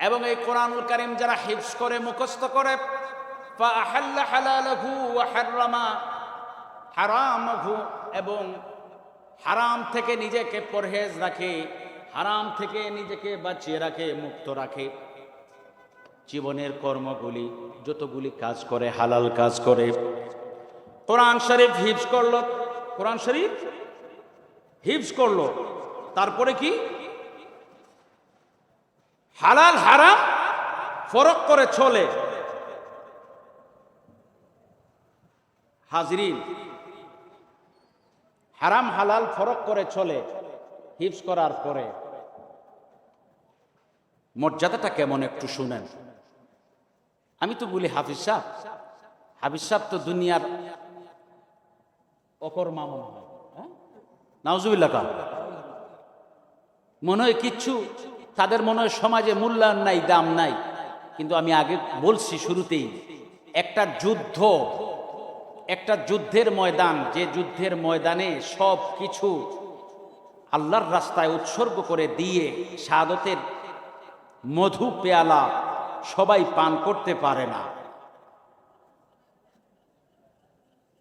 এবং এই কোরআনুল কারীম যারা হিফজ করে, মুখস্থ করে, ফাআহাল্লা হালালাহু ওয়া হাররামা হারামাহু, এবং হারাম থেকে নিজেকে পরহেজ রাখে, হারাম থেকে নিজেকে বাঁচিয়ে রাখে, মুক্ত রাখে, জীবনের কর্মগুলি যতগুলি কাজ করে হালাল কাজ করে। কোরআন শরীফ হিফজ করলো, তারপরে কি হালাল হারাম ফরক করে চলে। হাজরিন, হারাম হালাল ফরক করে চলে হিফজ করার পরে মর্যাদাটা কেমন একটু শুনেন। আমি তো বলি হাফিজ সাহেব তো দুনিয়ার অপর মামুন হয়, নাউজুবিল্লাহ। মনে হয় কিচ্ছু, তাদের মনে হয় সমাজে মূল্যায়ন নাই, দাম নাই। কিন্তু আমি আগে বলছি শুরুতেই, একটা যুদ্ধের ময়দান, যে যুদ্ধের ময়দানে সব কিছু আল্লাহর রাস্তায় উৎসর্গ করে দিয়ে শাহাদতের মধু পেয়ালা সবাই পান করতে পারে না।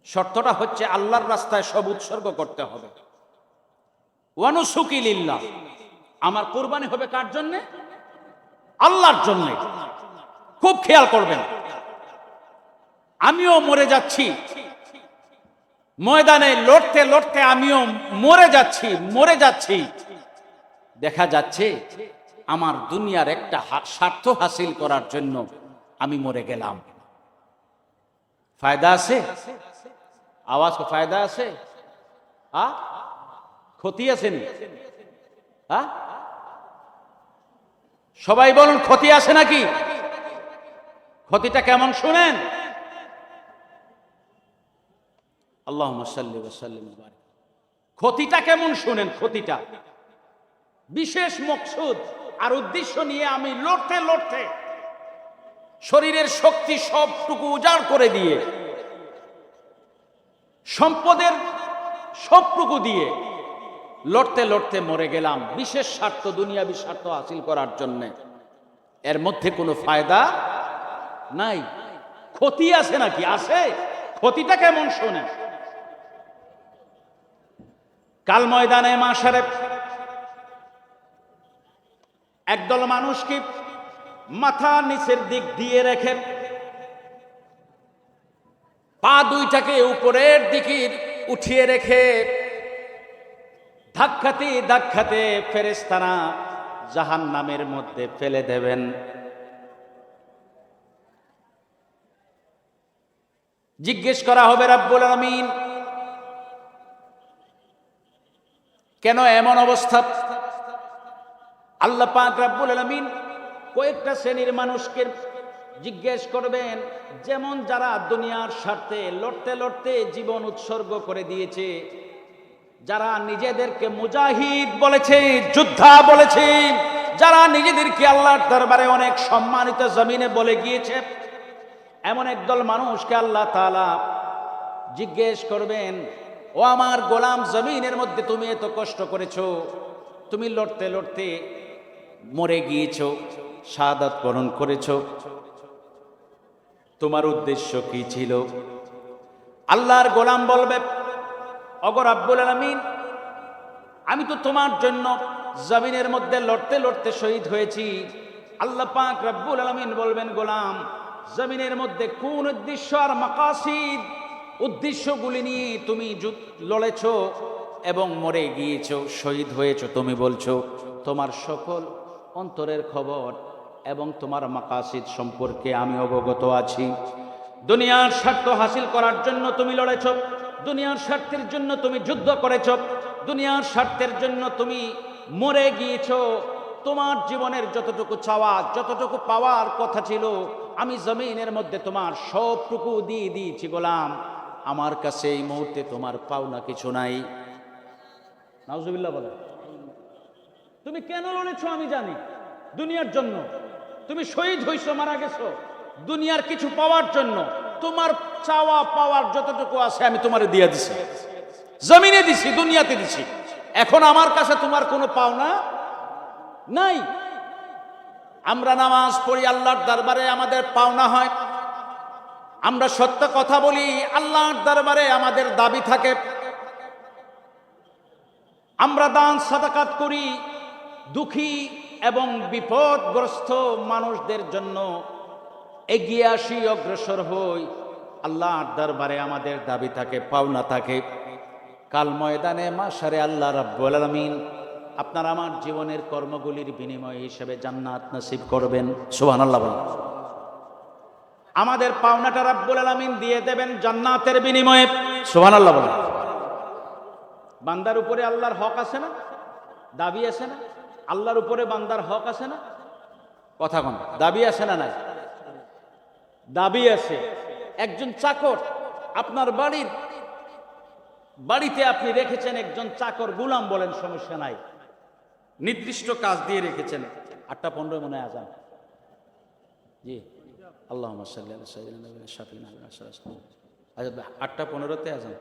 শর্তটা হচ্ছে আল্লাহর রাস্তায় সব উৎসর্গ করতে হবে। ওয়ানুসুকি লিল্লাহ, আমার কুরবানি হবে কার জন্যে? আল্লাহর জন্যে। খুব খেয়াল করবেন, আমিও মরে যাচ্ছি ময়দানে লড়তে লড়তে, আমিও মরে যাচ্ছি। দেখা যাচ্ছে আমার দুনিয়ার একটা স্বার্থ হাসিল করার জন্য আমি মরে গেলাম। ফায়দা আছে? আওয়াজ ফায়দা আছে? ক্ষতি আছে নি? সবাই বলুন, ক্ষতি আছে নাকি? ক্ষতিটা কেমন শুনেন। আল্লাহুম্মা সাল্লি ওয়া সাল্লিম ওয়া বারিক। ক্ষতিটা কেমন শুনেন। ক্ষতিটা বিশেষ মকসুদ আর উদ্দেশ্য নিয়ে আমি লড়তে লড়তে শরীরের শক্তি সবটুকু উজাড় করে দিয়ে, সম্পদের সবটুকু দিয়ে লড়তে লড়তে মরে গেলাম বিশেষ স্বার্থ, দুনিয়াবি স্বার্থ হাসিল করার জন্য। এর মধ্যে কোনো ফায়দা নাই। ক্ষতি আছে নাকি? আছে। ক্ষতিটা কেমন শোনেন। কাল ময়দানে মাশারে একদল মানুষকে মাথা নিচের দিক দিয়ে রেখে পা দুইটাকে উপরের দিকে উঠিয়ে রেখে ধাক্কাতে ধাক্কাতে ফেরেশতারা জাহান্নামের মধ্যে ফেলে দেবেন। জিজ্ঞেস করা হবে রাব্বুল আলামিন, কেন এমন অবস্থা? আল্লাহ পাক রাব্বুল আলামিন কয়েকটা শ্রেণীর মানুষকে জিজ্ঞেস করবেন, যেমন যারা দুনিয়ার স্বার্থে লড়তে লড়তে জীবন উৎসর্গ করে দিয়েছে, যারা নিজেদেরকে মুজাহিদ বলেছে, যোদ্ধা বলেছে, যারা নিজেদেরকে আল্লাহর দরবারে অনেক সম্মানিত জমিনে বলে গিয়েছে, এমন একদল মানুষকে আল্লাহ তাআলা জিজ্ঞেস করবেন, ও আমার গোলাম, জমিনের মধ্যে তুমি এত কষ্ট করেছো, তুমি লড়তে লড়তে মরে গিয়েছো, শাহাদাত বরণ করেছো, তোমার উদ্দেশ্য কি ছিল? আল্লাহর গোলাম বলবে, ওগো রাব্বুল আলামিন, আমি তো তোমার জন্য জমিনের মধ্যে লড়তে লড়তে শহীদ হয়েছি। আল্লাহ পাক রাব্বুল আলামিন বলবেন, গোলাম, জমিনের মধ্যে কোন উদ্দেশ্য আর মাকাসিদ, উদ্দেশ্যগুলি নিয়ে তুমি লড়েছো এবং মরে গিয়েছো, শহীদ হয়েছো, তুমি বলছো তোমার সকল অন্তরের খবর এবং তোমার মাকাসিদ সম্পর্কে আমি অবগত আছি। দুনিয়ার স্বার্থ হাসিল করার জন্য তুমি লড়েছো, দুনিয়ার স্বার্থের জন্য তুমি যুদ্ধ করেছো, দুনিয়ার স্বার্থের জন্য তুমি মরে গিয়েছো। তোমার জীবনের যতটুকু চাওয়া, যতটুকু পাওয়ার কথা ছিল, আমি জমিনের মধ্যে তোমার সবটুকু দিয়ে দিয়েছি গোলাম। আমার কাছে এই মুহূর্তে তোমার পাওনা কিছু নাই। নাউজুবিল্লাহ বলে। তুমি কেন লড়েছো আমি জানি, দুনিয়ার জন্য। তুমি শহীদ হইছো, মারা গেছো দুনিয়ার কিছু পাওয়ার জন্য। তোমার চাওয়া পাওয়ার যতটুকু আছে আমি তোমারে দিয়ে দিছি, জমিনে দিছি, দুনিয়াতে দিছি। এখন আমার কাছে তোমার কোনো পাওনা নাই। আমরা নামাজ পড়ি, আল্লাহর দরবারে আমাদের পাওনা হয়। আমরা সত্য কথা বলি, আল্লাহর দরবারে আমাদের দাবি থাকে। আমরা দান সাদাকাত করি, দুঃখী এবং বিপদগ্রস্ত মানুষদের জন্য এগিয়ে আসি, অগ্রসর হই। আল্লাহর দরবারে আমাদের দাবি থাকে, পাওনা থাকে। কাল ময়দানে মাশারে আল্লাহ রাব্বুল আলামিন আপনার আমার জীবনের কর্মগুলির বিনিময় হিসেবে জান্নাত নসিব করবেন। সুবহানাল্লাহ বলেন। আমাদের পাওনাটা রাব্বুল আলামিন দিয়ে দেবেন জান্নাতের বিনিময়ে। সুবহানাল্লাহ বলেন। বান্দার উপরে আল্লাহর হক আছে না? দাবি আছে না? আল্লাহর উপরে বান্দার হক আছে না? কথা কোন দাবি আছে না? নাই, দাবি আছে। একজন চাকর আপনার বাড়িতে আপনি রেখেছেন একজন চাকর, গোলাম বলেন, সমস্যা নাই, নির্দিষ্ট কাজ দিয়ে রেখেছেন। 8:15 মনে হয় আজান। জি, আল্লাহুম্মা সাল্লি আলা সাইয়্যিদিনা ওয়া শাফিনা ওয়া সাল্লাম। আচ্ছা, 8:15-তে আজান,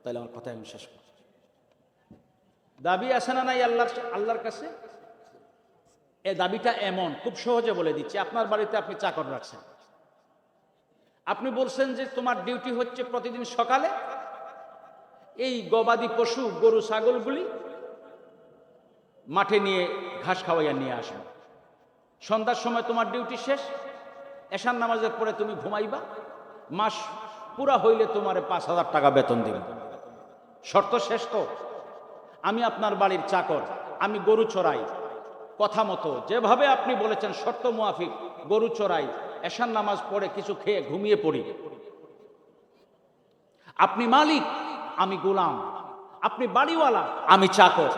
তাহলে আমার কথা আমি শেষ করব। দাবি আছে না নাই আল্লাহর কাছে? এ দাবিটা এমন, খুব সহজে বলে দিচ্ছি। আপনার বাড়িতে আপনি চাকর রাখছেন, আপনি বলছেন যে তোমার ডিউটি হচ্ছে প্রতিদিন সকালে এই গবাদি পশু গরু ছাগলগুলি মাঠে নিয়ে ঘাস খাওয়াইয়া নিয়ে আসবে। সন্ধ্যার সময় তোমার ডিউটি শেষ, এশার নামাজের পরে তুমি ঘুমাইবা। মাস পুরা হইলে তোমার 5,000 টাকা বেতন দিবে। শর্ত শেষ তো? আমি আপনার বাড়ির চাকর, আমি গরু চড়াই, কথা মতো যেভাবে আপনি বলেছেন শর্ত মুআফিক গরু চড়াই, এশার নামাজ পড়ে কিছু খেয়ে ঘুমিয়ে পড়ি। আপনি মালিক, আমি গোলাম। আপনি বাড়িওয়ালা, আমি চাকর।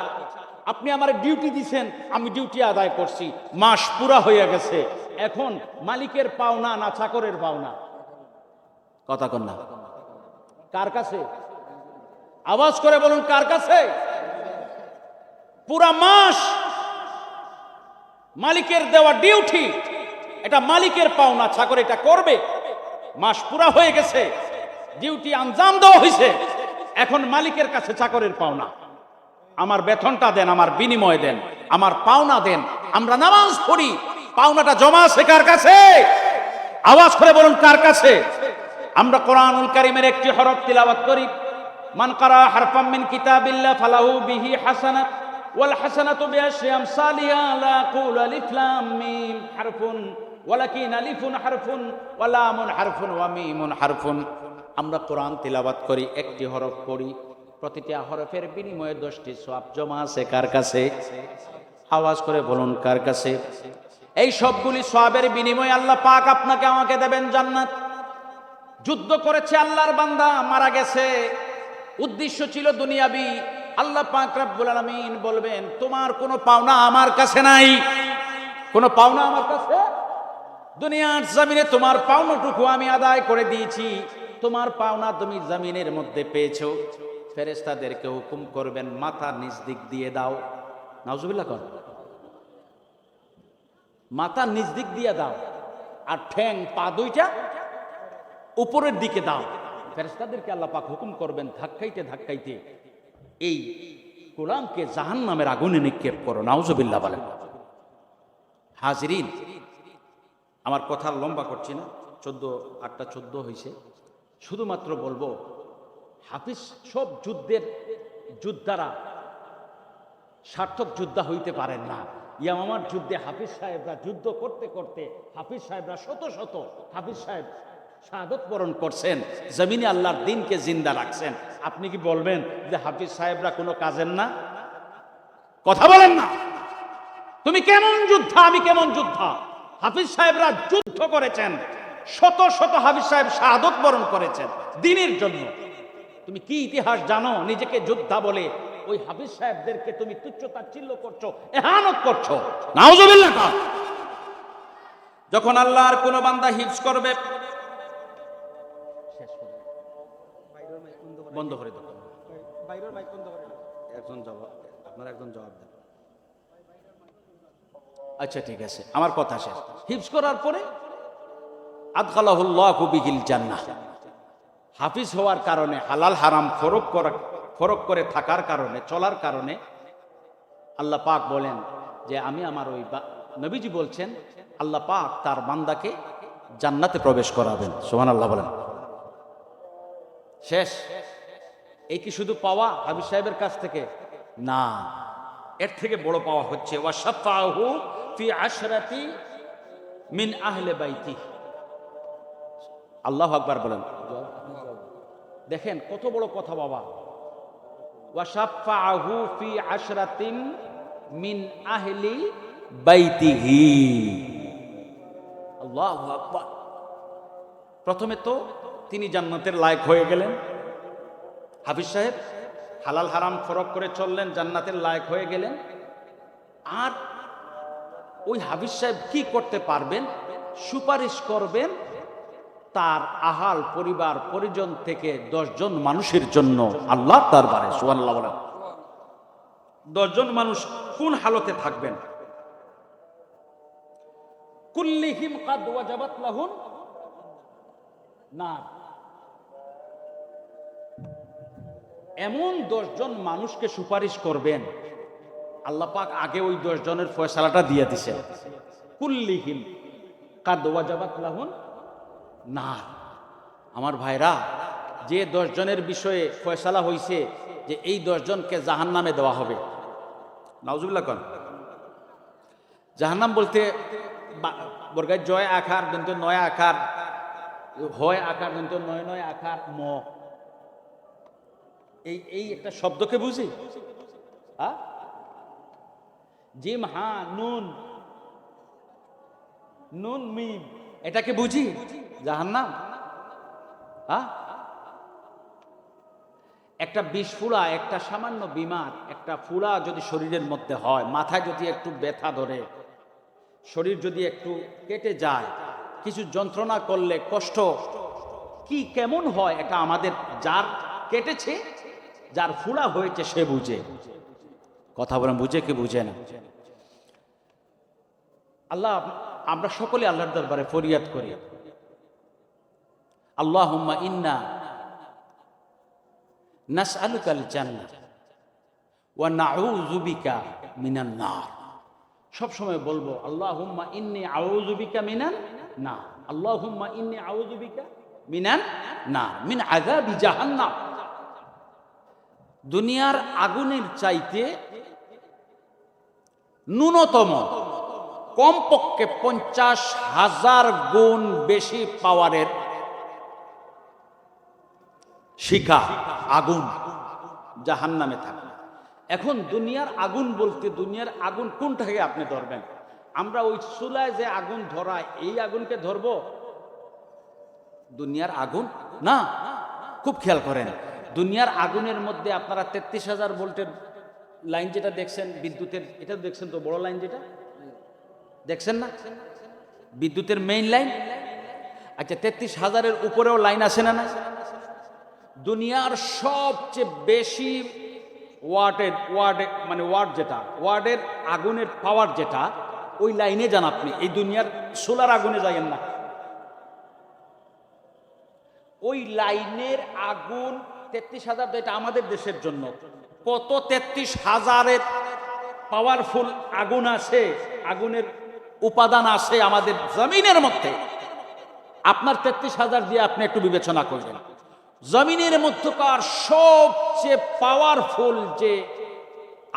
আপনি আমার ডিউটি দিছেন, আমি ডিউটি আদায় করছি। মাস পুরা হয়ে গেছে, এখন মালিকের পাওনা না চাকরের পাওনা? কথা কন না। কার কাছে? আওয়াজ করে বলুন, কার কাছে? পুরা মাস মালিকের দেওয়া ডিউটি, এটা মালিকের পাওনা, চাকর এটা করবে। মাস পুরা হয়ে গেছে, ডিউটি আঞ্জাম দেওয়া হয়েছে, এখন মালিকের কাছে চাকরের পাওনা। আমার বেতনটা দেন, আমার বিনিময় দেন, আমার পাওনা দেন। আমরা নামাজ পড়ি, পাওনাটা জমা আছে কার কাছে? আওয়াজ করে বলুন, কার কাছে? আমরা কোরআনুল কারীমের একটি হরফ তিলাওয়াত করি, মান কারা হারফাম মিন কিতাবিল্লাহ ফালাহু বিহি হাসানাত ওয়াল হাসানাতু বিআশরি আমসালিহা লা কুল আলিফ লাম মিম হারফুন ওয়ালাকিন আলিফুন হারফুন ওয়া লামুন হারফুন ওয়া মিমুন হারফুন। আমরা কোরআন তিলাওয়াত করি, একটি হরফ পড়ি, প্রতিটা হরফের বিনিময়ে 10টি সওয়াব জমা আছে কার কাছে? আওয়াজ করে বলুন, কার কাছে? এই সবগুলি সওয়াবের বিনিময়ে আল্লাহ পাক আপনাকে আমাকে দেবেন জান্নাত। যুদ্ধ করেছে আল্লাহর বান্দা, মারা গেছে, উদ্দেশ্য ছিল দুনিয়াবি। আল্লাহ পাক রব্বুল আলামিন বলবেন তোমার কোনো পাওনা আমার কাছে নাই, কোনো পাওনা আমার কাছে। দুনিয়ার জমিনে তোমার পাওনাটুকু আমি আদায় করে দিয়েছি, তোমার পাওনা তুমি জমিনের মধ্যে পেয়েছো। ফেরেশতাদেরকে হুকুম করবেন মাথা নিচ দিক দিয়ে দাও। নাউজুবিল্লাহ কর। মাথা নিচ দিক দিয়ে দাও, আর ঠ্যাং পা দুইটা উপরের দিকে দাও। ফেরেশতাদেরকে আল্লাহ পাক হুকুম করবেন ধাক্কাইতে ধাক্কাইতে এই গোলামকে জাহান্নামের আগুনে নিক্ষেপ করো। নাউজুবিল্লাহ বলেন। হাজিরিন, আমার কথা লম্বা করছি না, 8:14 হয়েছে। শুধুমাত্র বলবো হাফিজ সব যুদ্ধের যোদ্ধারা সার্থক যোদ্ধা হইতে পারেন না। ইয়ামামার যুদ্ধে হাফিজ সাহেবরা যুদ্ধ করতে করতে হাফিজ সাহেবরা শত শত হাফিজ সাহেব শাহাদত বরণ করছেন, জমিনে আল্লাহর দ্বীনকে জিন্দা রাখছেন। আপনি কি বলবেন যে হাফিজ সাহেবরা কোনো কাজের না? কথা বলেন না। তুমি কেমন যোদ্ধা, আমি কেমন যোদ্ধা? হাফিজ সাহেবরা যুদ্ধ করেছেন, শত শত হাফিজ সাহেব শাহাদত বরণ করেছেন দ্বীনের জন্য। তুমি কি ইতিহাস জানো? নিজেকে যোদ্ধা বলে ওই হাফিজ সাহেবদেরকে তুমি তুচ্ছ-তাচ্ছিল্য করছো, ইহানত করছো। নাউজুবিল্লাহ। যখন আল্লাহর কোন বান্দা হিফজ করবে, বন্ধ করে দাও, একজন জবাব, আপনারা একজন জবাব দেন। আচ্ছা ঠিক আছে, আমার কথা শেষ। হিফজ করার পরে আদখালাহুল্লাহু বিহিল জান্নাহ। হাফিজ হওয়ার কারণে, হালাল হারাম ফরক করে থাকার কারণে, চলার কারণে আল্লাহ পাক বলেন যে আমি আমার ওই নবীজি বলছেন আল্লাহ পাক তার বান্দাকে জান্নাতে প্রবেশ করাবেন। সুবহানাল্লাহ বলেন। শেষ। এই কি শুধু পাওয়া হাফিজ সাহেবের কাছ থেকে? না, এর থেকে বড় পাওয়া হচ্ছে ওয়াশাফাহু ফি আশরাতি মিন আহলে বাইতি। আল্লাহু আকবার বলেন। দেখেন কত বড় কথা বাবা। ওয়াশাফাহু ফি আশরাতিন মিন আহলি বাইতিহি। আল্লাহু আকবার। প্রথমে তো তিনি জান্নাতের লায়ক হয়ে গেলেন। হাফিজ সাহেব হালাল হারাম ফরক করে চললেন, জান্নাতের লায়ক হয়ে গেলেন। আর ওই হাফিজ সাহেব কি করতে পারবেন? সুপারিশ করবেন তার আহাল পরিবার পরিজন থেকে 10 জন মানুষের জন্য আল্লাহর দরবারে। সুবহানাল্লাহ বলেন। 10 জন মানুষ কোন হালতে থাকবেন? কুল্লিহিম কাদ ওয়াজাবাত লাহুন নার। এমন 10 জন মানুষকে সুপারিশ করবেন, আল্লাহ পাক আগে ওই 10 জনের ফয়সালাটা দিয়ে দিছেন। কুল্লিহিম কাদ ওয়াজাবাত লাহুন নার। আমার ভাইরা, যে 10 জনের বিষয়ে ফয়সালা হয়েছে যে এই 10 জনকে জাহান্নামে দেওয়া হবে, নাউজুবিল্লাহ কোন জাহান্নাম বলতে বর্গায় জয় আকার কিন্তু 9 আকার, হয় আকার কিন্তু 9 আকার ম, এই একটা শব্দকে বুঝি। জিম হা নুন, নুন মিম, এটাকে বুঝি জাহান্নাম। একটা বিষ ফুলা, একটা সামান্য বিমার একটা ফুলা যদি শরীরের মধ্যে হয়, মাথায় যদি একটু ব্যথা ধরে, শরীর যদি একটু কেটে যায়, কিছু যন্ত্রণা করলে কষ্ট কি কেমন হয়, এটা আমাদের যার কেটেছে, যার ফুলা হয়েছে সে বুঝে। কথা বলেন, বুঝে কি বুঝে না? আল্লাহ, আমরা সকলে আল্লাহর দরবারে ফরিয়াদ করি, আল্লাহুম্মা ইন্না নাসআলুকাল জান্নাহ ওয়া নাউযু বিকা মিনান নার। সব সময় বলবো আল্লাহুম্মা ইন্নী আউযু বিকা মিনান নার, আল্লাহুম্মা ইন্নী আউযু বিকা মিনান নার মিন আযাবি জাহান্নাম। দুনিয়ার আগুনের চাইতে ন্যূনতম কমপক্ষে 50,000 গুণ বেশি পাওয়ারের শিখা আগুন জাহান্নামে থাকে। এখন দুনিয়ার আগুন বলতে দুনিয়ার আগুন কোনটাকে আপনি ধরবেন? আমরা ওই চুলায় যে আগুন ধরায় এই আগুনকে ধরব? দুনিয়ার আগুন না। খুব খেয়াল করেন, দুনিয়ার আগুনের মধ্যে আপনারা 33,000 ভোল্টের লাইন যেটা দেখছেন বিদ্যুতের, এটা দেখছেন তো বড় লাইন, যেটা দেখছেন না বিদ্যুতের মেইন লাইন। আচ্ছা, 33,000-এর উপরেও লাইন আছে না? না। দুনিয়ার সবচেয়ে বেশি ওয়ার্ডের আগুনের পাওয়ার যেটা, ওই লাইনে যান আপনি। এই দুনিয়ার সোলার আগুনে যাইয়েন না। ওই লাইনের আগুন 33,000, এটা আমাদের দেশের জন্য কত 33,000-এর পাওয়ারফুল আগুন আছে, আগুনের উপাদান আছে আমাদের জমিনের মধ্যে। আপনার 33,000 দিয়ে আপনি একটু বিবেচনা করবেন, জমিনের মধ্যকার সবচেয়ে পাওয়ারফুল যে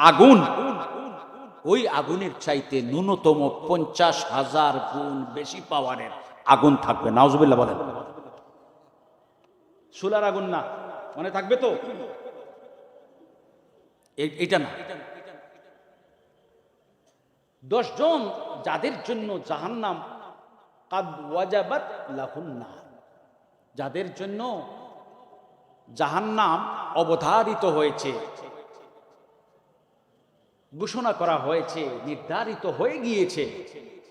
আগুন, ওই আগুনের চাইতে ন্যূনতম 50,000 গুণ বেশি পাওয়ারের আগুন থাকবে। নাউজুবিল্লাহ বলেন। সোলার আগুন না, মনে থাকবে তো? এটা না। 10 জন যাদের জন্য জাহান্নাম কাদ ওয়াজাবাত লাহুন নার, যাদের জন্য জাহান্নাম অবধারিত হয়েছে, ঘোষণা করা হয়েছে, নির্ধারিত হয়ে গিয়েছে।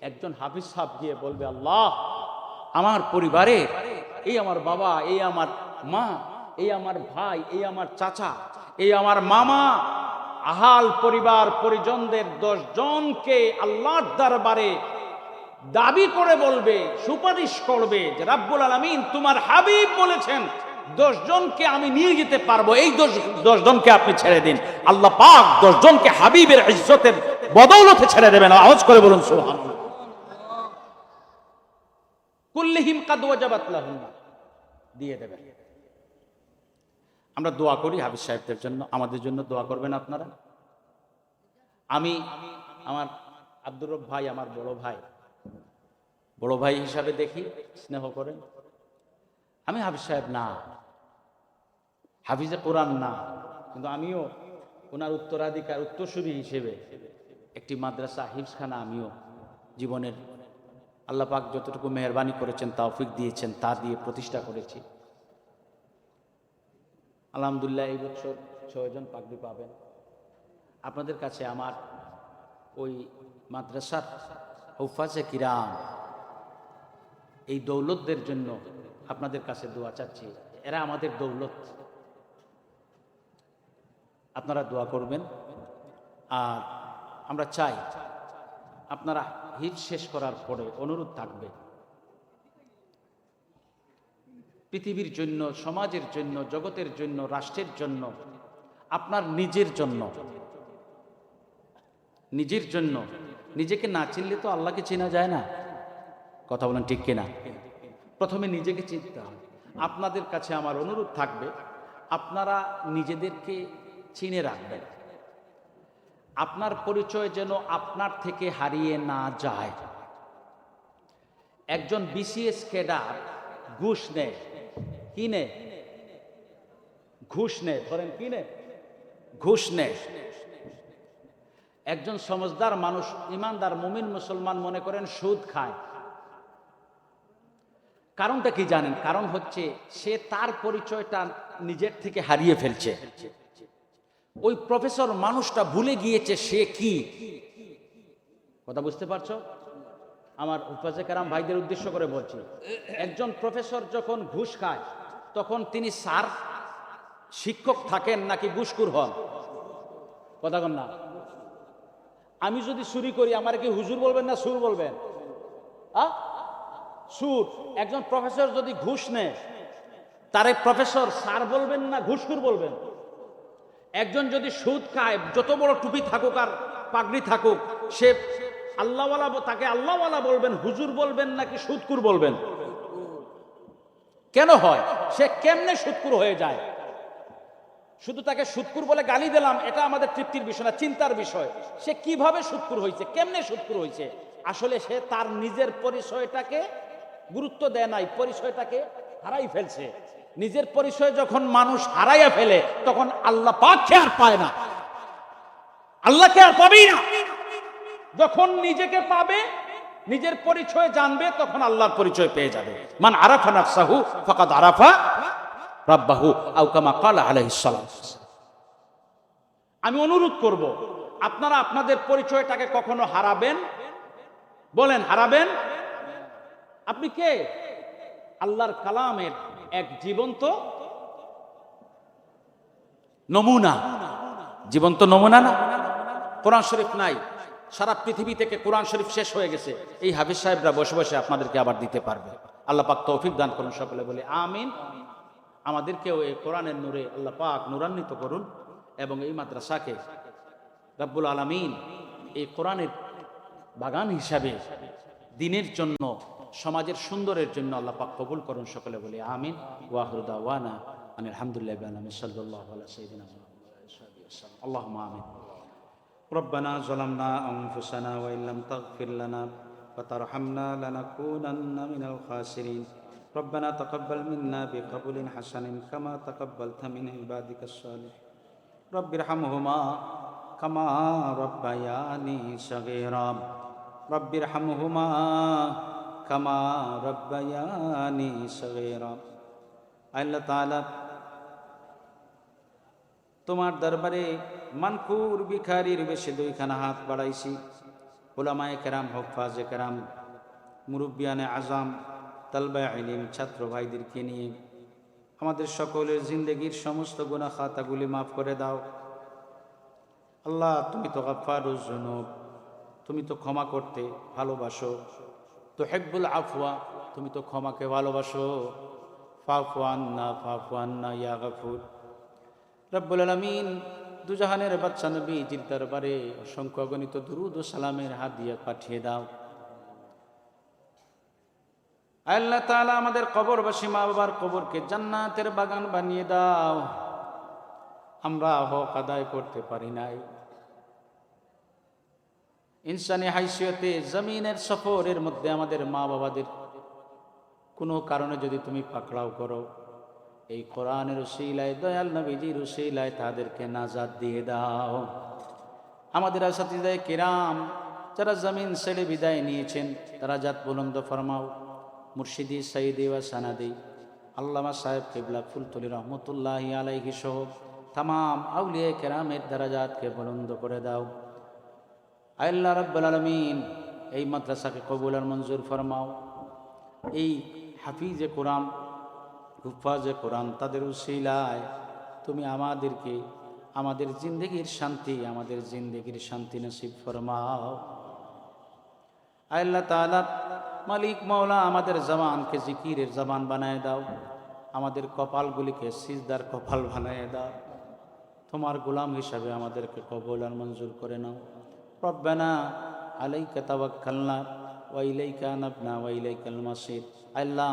একজন হাফিজ সাহেব গিয়ে বলবে, আল্লাহ, আমার পরিবারে, এই আমার বাবা, এই আমার মা, এই আমার ভাই, এই আমার চাচা, এই আমার মামা, আহাল পরিবার পরিজনদের 10 জনকে আল্লাহর দরবারে দাবি করে বলবে, সুপারিশ করবে যে রাব্বুল আলামিন তোমার হাবিব বলেছেন 10 জনকে আমি নিয়ে যেতে পারবো, এই 10 জনকে আপনি ছেড়ে দিন। আল্লাহ পাক 10 জনকে হাবিবের ইজ্জতের বদৌলতে ছেড়ে দেবেন। আওয়াজ করে বলুন সুবহানাল্লাহ। কুল্লিহিম কাদ ওয়াজাবাত লাহুম, দিয়ে দেবেন। আমরা দোয়া করি হাফিজ সাহেবদের জন্য, আমাদের জন্য দোয়া করবেন আপনারা। আমি আমার আব্দুর রব ভাই, আমার বড় ভাই হিসাবে দেখি, স্নেহ করেন। আমি হাফিজ সাহেব না, হাফিজে কোরআন না, কিন্তু আমিও ওনার উত্তরাধিকার, উত্তরসূরি হিসেবে একটি মাদ্রাসা, হিফজখানা আমিও জীবনের আল্লাহ পাক যতটুকু মেহেরবানি করেছেন, তৌফিক দিয়েছেন, তা দিয়ে প্রতিষ্ঠা করেছি। আলহামদুলিল্লাহ, এই বছর 6 জন পাগড়ি পাবেন। আপনাদের কাছে আমার ওই মাদ্রাসার হুফাজে কিরাম, এই দৌলতদের জন্য আপনাদের কাছে দোয়া চাচ্ছি। এরা আমাদের দৌলত, আপনারা দোয়া করবেন। আর আমরা চাই আপনারা হিজ শেষ করার পরে অনুরোধ থাকবে, পৃথিবীর জন্য, সমাজের জন্য, জগতের জন্য, রাষ্ট্রের জন্য আপনার নিজের জন্য, নিজের জন্য। নিজেকে না চিনলে তো আল্লাহকে চেনা যায় না। কথা বলেন ঠিক কিনা? প্রথমে নিজেকে চিনতে হবে। আপনাদের কাছে আমার অনুরোধ থাকবে, আপনারা নিজেদেরকে চিনে রাখবেন। আপনার পরিচয় যেন আপনার থেকে হারিয়ে না যায়। একজন বিসিএস ক্যাডার ঘুষ নেয়, কি নেয়? ঘুষ নেয়। ধরেন কি নেয়? ঘুষ নেয়। একজন সমজদার মানুষ, ইমানদার মুমিন মুসলমান মনে করেন সুদ খায়। কারণটা কি জানেন? কারণ হচ্ছে সে তার পরিচয়টা নিজের থেকে হারিয়ে ফেলছে। ওই প্রফেসর মানুষটা ভুলে গিয়েছে সে কি। কথা বুঝতে পারছো? আমার উপাজে কারাম ভাইদের উদ্দেশ্য করে বলছি, একজন প্রফেসর যখন ঘুষ খায় তখন তিনি স্যার শিক্ষক থাকেন নাকি ঘুষখোর হন? কথা বল না। আমি যদি চুরি করি আমার কি হুজুর বলবেন না সুর বলবেন? সুর। একজন প্রফেসর যদি ঘুষ নেয় তারে প্রফেসর স্যার বলবেন না ঘুষখোর বলবেন? একজন যদি সুদ খায়, যত বড় টুপি থাকুক আর পাগড়ি থাকুক, সে আল্লাহওয়ালা, তাকে আল্লাহওয়ালা বলবেন, হুজুর বলবেন নাকি সুদখোর বলবেন? কেন হয়? সে কেমনে সুদখোর হয়ে যায়? শুধু তাকে সুদখোর বলে গালি দিলাম এটা আমাদের তৃপ্তির বিষয় না, চিন্তার বিষয়। সে কিভাবে সুদখোর হয়েছে, কেমনে সুদখোর হয়েছে? আসলে সে তার নিজের পরিচয়টাকে গুরুত্ব দেয় নাই, পরিচয়টাকে হারাই ফেলছে। নিজের পরিচয় যখন মানুষ হারাইয়া ফেলে তখন আল্লাহ পাককে আর পায় না, আল্লাহকে আর পাবেই না। যখন নিজেকে পাবে, নিজের পরিচয় জানবে, তখন আল্লাহর পরিচয় পেয়ে যাবে। মান আরাফা নাফসাহু ফাকাদ আরাফা রাব্বাহু আও কামা ক্বালা আলাইহিস সালাম। আমি অনুরোধ করব, আপনারা আপনাদের পরিচয়টাকে কখনো হারাবেন? বলেন হারাবেন? আপনি কে? আল্লাহর কালামের এক জীবন্ত নমুনা। জীবন্ত নমুনা না? কোরআন শরীফ নাই, সারা পৃথিবী থেকে কোরআন শরীফ শেষ হয়ে গেছে। এই হাফেজ সাহেবরা বসে বসে আপনাদেরকে আবার দিতে পারবে। আল্লাহ পাক তৌফিক দান করুন, সকলে বলে আমিন। আমাদেরকেও এই কোরআনের নূরে আল্লাহ পাক নূরান্বিত করুন এবং এই মাদ্রাসাকে রব্বুল আলামিন এই কোরআনের বাগান হিসাবে দিনের জন্য, সমাজের সুন্দরের জন্য আল্লাহ পাক কবুল করুন, সকলে বলে আমিন। ওয়া আখিরু দাওয়ানা আলহামদুলিল্লাহি রাব্বিল আলামিন। সাল্লাল্লাহু আলা সাইয়্যিদিনা মুহাম্মাদ। আল্লাহুম্মা আমিন। ربنا ظلمنا أنفسنا وإن لم تغفر لنا وترحمنا لنكونن من الخاسرين ربنا تقبل منا بقبول حسن كما تقبلت من عبادك الصالحين رب ارحمهما كما ربياني صغيرا رب ارحمهما كما ربياني صغيرا। আল্লাহ তাআলা তোমার দরবারে মানকুর ভিখারির বেশে দুইখানা হাত বাড়াইছি। উলামায়ে কেরাম, হুফাজে কেরাম, মুরব্বিয়ানে আজম, তালবা ইলম, ছাত্র ভাইদেরকে নিয়ে আমাদের সকলের জিন্দেগির সমস্ত গুনাহ খাতাগুলি মাফ করে দাও। আল্লাহ, তুমি তো গাফফারুজ যুনুব, তুমি তো ক্ষমা করতে ভালোবাসো। তুহিব্বুল আফওয়া, তুমি তো ক্ষমাকে ভালোবাসো। ফাফু আন্না ইয়া গফুর। রব্বুল আলামিন দুজাহানের বাদশা নবীজির দরবারে অসংখ্য অগণিত দুরূদ ও সালামের হাদিয়া পাঠিয়ে দাও। আল্লাহ তাআলা আমাদের কবরবাসী মা বাবার কবরকে জান্নাতের বাগান বানিয়ে দাও। আমরা হক আদায় করতে পারি নাই, ইনসানি হাইসিয়তে জমিনের সফরের মধ্যে আমাদের মা বাবাদের কোনো কারণে যদি তুমি পাকড়াও করো, এই কোরআনের উসিলায়, দয়াল নবীজির উসিলায় তাদেরকে নাজাত দিয়ে দাও। আমাদের আসাতিদায়ে কিরাম যারা জমিন ছেড়ে বিদায় নিয়েছেন তারা জাত বুলন্দ ফরমাও। মুর্শিদি, সাইদি ওয়া সানাদি আল্লামা সাহেব কিবলা ফুলতলি রহমতুল্লাহি আলাইহি সহ তামাম আউলিয়া কেরামের দারাজাতকে বুলন্দ করে দাও। আল্লাহ রাব্বুল আলামিন এই মাদ্রাসাকে কবুল আর মঞ্জুর ফরমাও। এই হাফিজে কোরআন, হুফাজে কোরআন, তাদের উসিলায় তুমি আমাদেরকে আমাদের জিন্দেগির শান্তি, আমাদের জিন্দেগির শান্তি নসিব ফরমাও। আল্লাহ তাআলা মালিক মাওলা আমাদের জবানকে জিকিরের জবান বানায় দাও, আমাদের কপালগুলিকে সিজদার কপাল বানায় দাও। তোমার গোলাম হিসাবে আমাদেরকে কবুল আর মঞ্জুর করে নাও। রব্বানা আলাইকা তাওয়াক্কালনা ওয়া ইলাইকা আনাবনা ওয়া ইলাইকাল মাসির। আল্লাহ,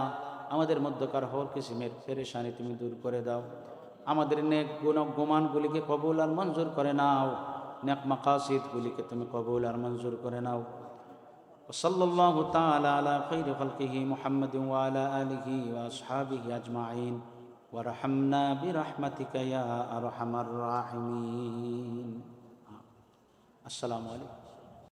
আমাদের মধ্যকার হর কিসিমের পেরেশানি তুমি দূর করে দাও। আমাদের নেক গুমানগুলিকে কবুল আর মঞ্জুর করে নাও। নেক মাকাসিদগুলিকে তুমি কবুল আর মঞ্জুর করে নাও। সাল্লাল্লাহু তাআলা আলা খাইরি খালকিহি মুহাম্মাদিন ওয়া আলা আলিহি ওয়া আসহাবিহি আজমাইন ওয়ারহামনা বিরহমাতিকা ইয়া আরহামার রাহিমিন। আসসালামু আলাইকুম।